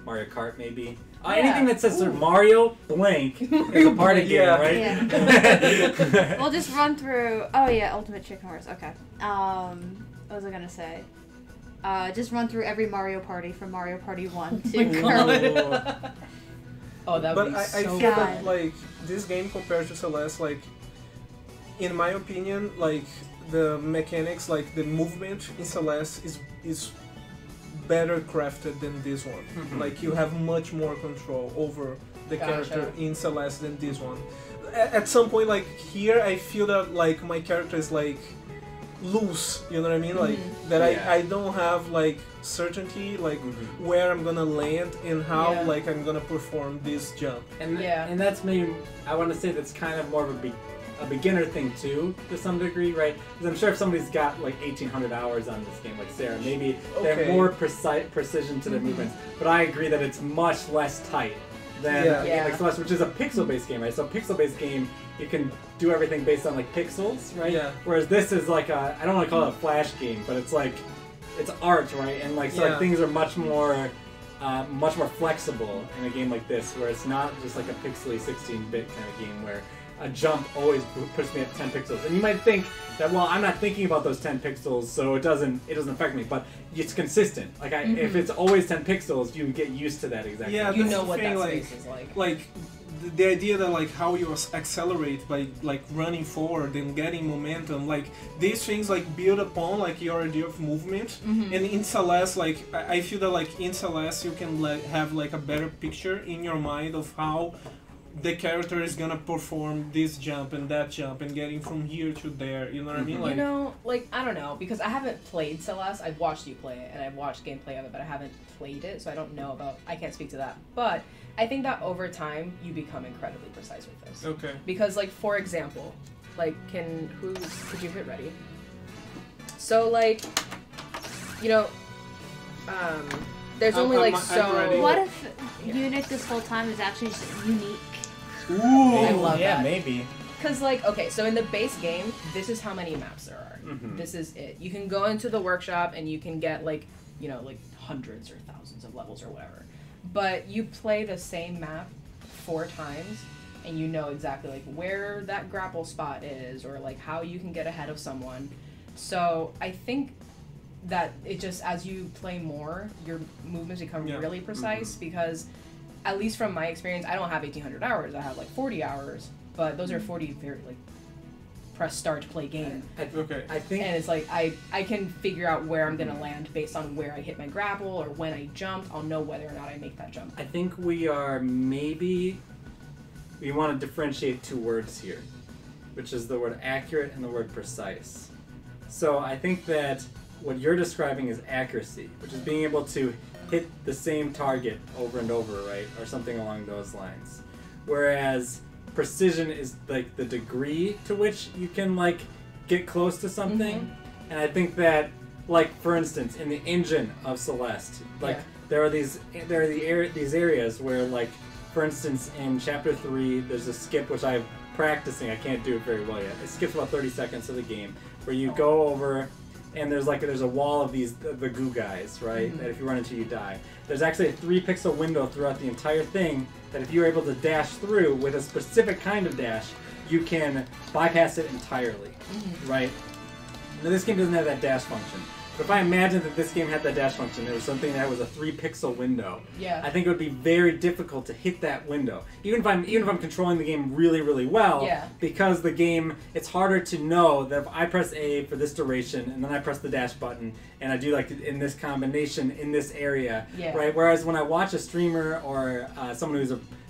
Mario Kart maybe. Anything that says Mario blank is a party game, right? Yeah. We'll just run through. Oh yeah, Ultimate Chicken Horse. Okay. What was I gonna say? Just run through every Mario Party from Mario Party 1 to current. Oh, that would be so I feel that like this game compared to Celeste, like in my opinion, like the mechanics, like the movement in Celeste is better crafted than this one. Like you have much more control over the character in Celeste than this one. At some point, like here, I feel that like my character is like loose, you know what I mean? Like that I don't have like certainty like where I'm gonna land and how like I'm gonna perform this jump. And and that's maybe, I want to say that's kind of more of a beginner thing too, to some degree, right? Because I'm sure if somebody's got like 1,800 hours on this game, like Sarah, maybe they have more precision to their movements. But I agree that it's much less tight than a game like Celeste, which is a pixel-based game, right? So a pixel-based game, you can do everything based on like pixels, right? Yeah. Whereas this is like a, I don't want to call it a flash game, but it's like, it's art, right? And like, so like things are much more flexible in a game like this, where it's not just like a pixely 16-bit kind of game where a jump always puts me at 10 pixels. And you might think that, well, I'm not thinking about those 10 pixels, so it doesn't affect me. But it's consistent. Like, if it's always 10 pixels, you get used to that exactly. Yeah, you know what that space is like. Like, the idea that, like, how you accelerate by, like, running forward and getting momentum, like, these things, like, build upon, like, your idea of movement. And in Celeste, like, I feel that, like, in Celeste, you can, like, have, like, a better picture in your mind of how the character is gonna perform this jump and that jump and getting from here to there, you know what I mean? Like, you know, like, I don't know, because I haven't played Celeste. I've watched you play it, and I've watched gameplay of it, but I haven't played it, so I don't know about, I can't speak to that. But I think that over time, you become incredibly precise with this. Okay. Because, like, for example, like, could you hit ready? So, like, you know, there's only, like, so... What if Unit this whole time is actually just unique? Ooh, I love that. Maybe. Because, like, okay, so in the base game, this is how many maps there are. This is it. You can go into the workshop and you can get, like, you know, like, hundreds or thousands of levels or whatever. But you play the same map 4 times, and you know exactly, like, where that grapple spot is, or, like, how you can get ahead of someone. So, I think that it just, as you play more, your movements become really precise, because... At least from my experience, I don't have 1,800 hours. I have like 40 hours, but those are 40 very like press start to play game. I think, and it's like I can figure out where I'm gonna land based on where I hit my grapple or when I jump. I'll know whether or not I make that jump. I think we are maybe we want to differentiate two words here, which is the word accurate and the word precise. So I think that what you're describing is accuracy, which is being able to hit the same target over and over, right? Or something along those lines. Whereas precision is like the degree to which you can like get close to something. And I think that, like, for instance, in the engine of Celeste, like there are these areas where, like, for instance, in chapter 3, there's a skip which I'm practicing. I can't do it very well yet. It skips about 30 seconds of the game where you go over, and there's a wall of the goo guys, right? That if you run into, you die. There's actually a 3-pixel window throughout the entire thing that if you're able to dash through with a specific kind of dash, you can bypass it entirely, right? Now this game doesn't have that dash function. But if I imagine that this game had that dash function, there was something that was a 3-pixel window. I think it would be very difficult to hit that window, even if I'm controlling the game really, really well. Because the game, it's harder to know that if I press A for this duration and then I press the dash button and I do like in this combination in this area, right? Whereas when I watch a streamer or someone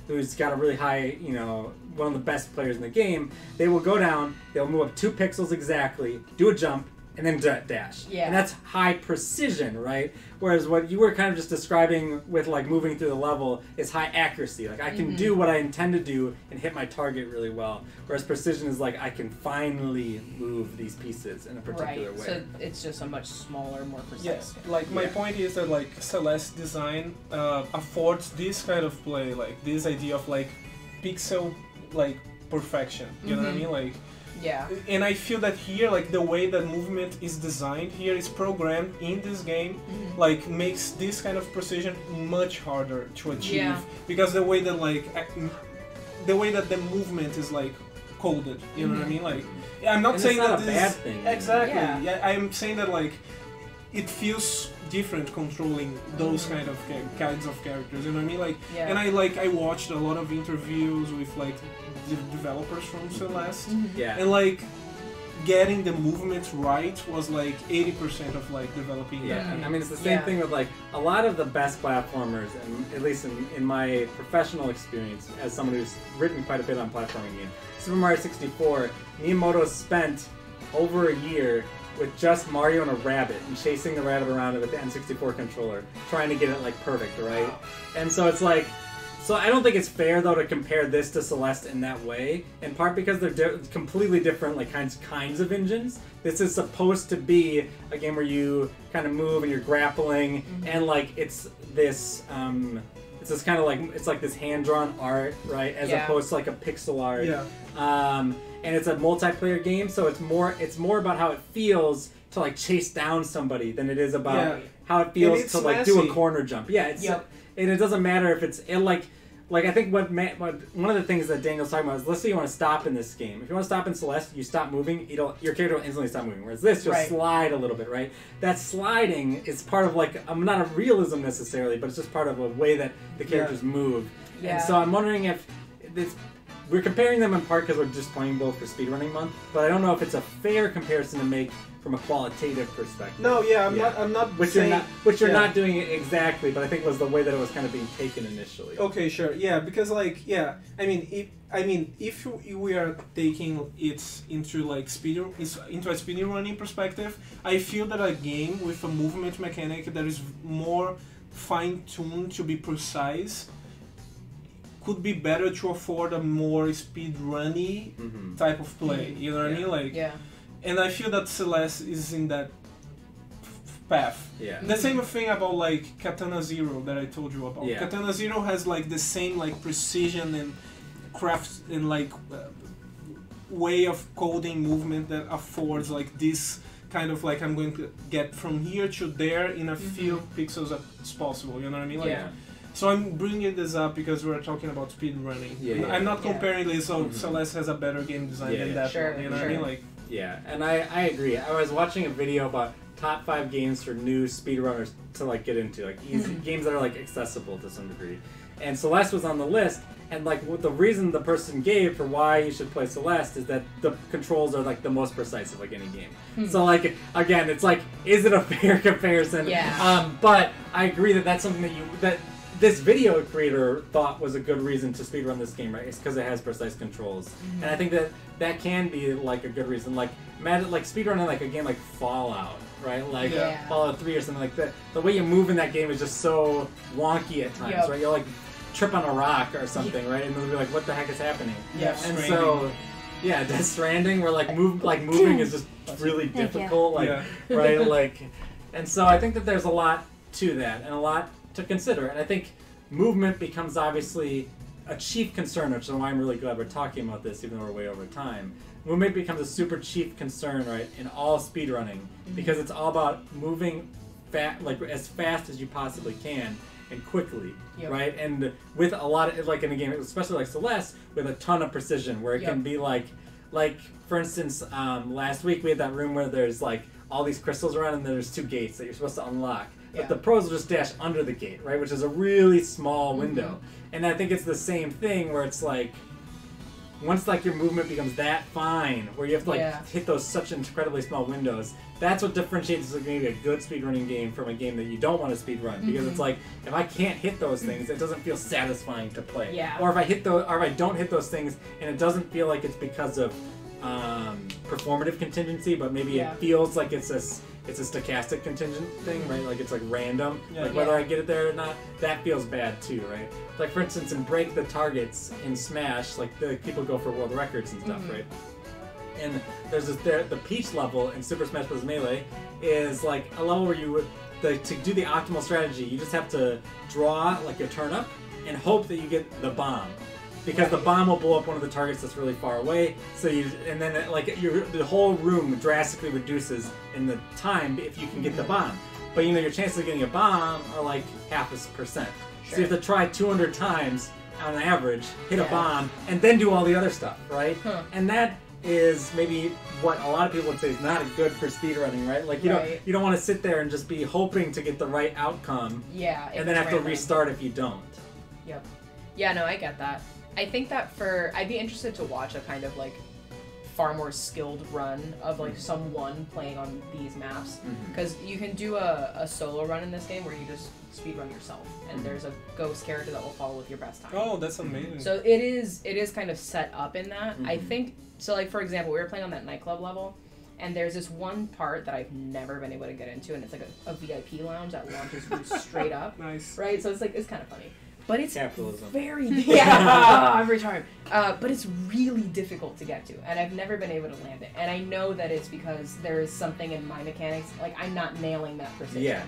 who's got a really high, you know, one of the best players in the game, they will go down, they'll move up 2 pixels exactly, do a jump, and then dash. And that's high precision, right? Whereas what you were kind of just describing with like moving through the level is high accuracy. Like I can do what I intend to do and hit my target really well. Whereas precision is like I can finally move these pieces in a particular way. So it's just a much smaller, more precise. Yes, like my point is that like Celeste design affords this kind of play, like this idea of like pixel like perfection. You know what I mean? Like and I feel that here, like the way that movement is designed here is programmed in this game, like makes this kind of precision much harder to achieve because the way that the movement is like coded. You know what I mean? Like I'm not saying it's not that a bad thing. Exactly. I'm saying that like it feels different controlling those kinds of characters. You know what I mean? Like and I watched a lot of interviews with like the developers from Celeste, and like getting the movements right was like 80% of like developing that. I mean it's the same thing with like a lot of the best platformers, and at least in my professional experience as someone who's written quite a bit on platforming games, Super Mario 64, Miyamoto spent over a year with just Mario and a rabbit and chasing the rabbit around with the N64 controller, trying to get it like perfect, right? And so it's like, so I don't think it's fair though to compare this to Celeste in that way, in part because they're completely different like kinds of engines. This is supposed to be a game where you kind of move and you're grappling, and like it's this kind of like it's like this hand-drawn art, right, as opposed to like a pixel art. And it's a multiplayer game, so it's more about how it feels to like chase down somebody than it is about how it feels to like do a corner jump. And it doesn't matter if it's like I think what one of the things that Daniel's talking about is, let's say you want to stop in this game. If you want to stop in Celeste, you stop moving, your character will instantly stop moving. Whereas this, you'll slide a little bit, right? That sliding is part of like not a realism necessarily, but it's just part of a way that the characters move. And so I'm wondering if we're comparing them in part because we're just playing both for Speedrunning Month, but I don't know if it's a fair comparison to make from a qualitative perspective. No, I'm not. Which you're not doing it exactly, but I think was the way that it was kind of being taken initially. Okay, sure, because like I mean if we are taking it into like into a speedrunning perspective, I feel that a game with a movement mechanic that is more fine-tuned to be precise could be better to afford a more speedrunny type of play. You know what I mean? Like and I feel that Celeste is in that path. The same thing about like Katana Zero that I told you about. Katana Zero has like the same like precision and craft and like way of coding movement that affords like this kind of like I'm going to get from here to there in a few pixels as possible. You know what I mean? Like, so I'm bringing this up because we're talking about speedrunning. I'm not comparing this. So Celeste has a better game design than that one. You know what I mean? Like. And I agree. I was watching a video about top 5 games for new speedrunners to like get into, like easy games that are like accessible to some degree. And Celeste was on the list, and like the reason the person gave for why you should play Celeste is that the controls are like the most precise of like any game. So like again, it's like, is it a fair comparison? But I agree that that's something that this video creator thought was a good reason to speedrun this game, right? It's because it has precise controls. And I think that can be like a good reason. Like imagine like speedrunning like a game like Fallout, right? Like Fallout 3 or something like that. The way you move in that game is just so wonky at times, right? You'll like trip on a rock or something, right? And they'll be like, what the heck is happening? And so Death Stranding, where like moving is just really difficult, right? Like, and so I think that there's a lot to that and a lot to consider. And I think movement becomes obviously a chief concern, which is why I'm really glad we're talking about this, even though we're way over time. Movement becomes a super chief concern, right, in all speedrunning, because it's all about moving like as fast as you possibly can and quickly, right? And with a lot of, like in a game, especially like Celeste, with a ton of precision, where it can be like for instance, last week we had that room where there's like all these crystals around and there's 2 gates that you're supposed to unlock. But the pros will just dash under the gate, right? Which is a really small window. And I think it's the same thing where it's like, once like your movement becomes that fine, where you have to like hit those such incredibly small windows, that's what differentiates maybe a good speedrunning game from a game that you don't want to speedrun. Because it's like, if I can't hit those things, it doesn't feel satisfying to play. Or if I don't hit those things, and it doesn't feel like it's because of performative contingency, but maybe it feels like it's a stochastic contingent thing, right? Like it's like random, like whether I get it there or not, that feels bad too, right? Like for instance, in Break the Targets in Smash, like the people go for world records and stuff, right? And there's the Peach level in Super Smash Bros. Melee is like a level where you would, to do the optimal strategy, you just have to draw like your turnip and hope that you get the bomb. Because the bomb will blow up one of the targets that's really far away, so and then the whole room drastically reduces in the time if you can get the bomb. But your chances of getting a bomb are like 0.5%. So you have to try 200 times on average, hit a bomb, and then do all the other stuff, right? And that is maybe what a lot of people would say is not good for speedrunning, right? Like you don't want to sit there and just be hoping to get the right outcome, and then have to restart if you don't. Yeah, no, I get that. I think that I'd be interested to watch a kind of like far more skilled run of like someone playing on these maps, because you can do a solo run in this game where you just speedrun yourself, and there's a ghost character that will follow with your best time. Oh, that's amazing. So it is kind of set up in that. I think so. Like for example, we were playing on that nightclub level, and there's this one part that I've never been able to get into, and it's like a VIP lounge that launches you straight up. Nice. Right. So it's kind of funny. But it's capitalism. Very every time. But it's really difficult to get to, and I've never been able to land it. And I know that it's because there is something in my mechanics, like I'm not nailing that precision.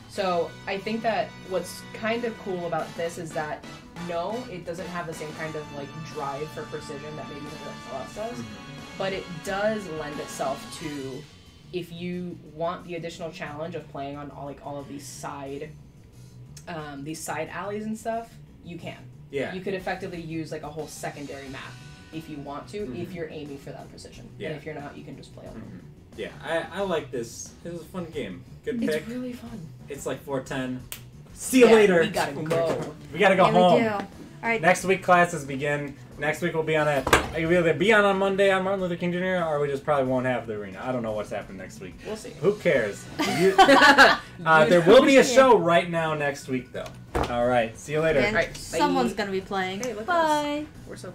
So I think that what's kind of cool about this is that no, it doesn't have the same kind of like drive for precision that maybe Celeste does, but it does lend itself to, if you want the additional challenge of playing on all of these side alleys and stuff, you can. You could effectively use like a whole secondary map if you want to, if you're aiming for that precision. And if you're not, you can just play alone. Yeah, I like this. It was a fun game. Good pick. It's really fun. It's like 4:10. See you later. We gotta go. We gotta go home. We do. All right. Next week classes begin. Next week we'll be on it. We'll either be on Monday on Martin Luther King Jr. or we just probably won't have the arena. I don't know what's happening next week. We'll see. Who cares? There will be a show right now next week though. All right. See you later. And All right, someone's gonna be playing. Hey, look at Bye. us. We're so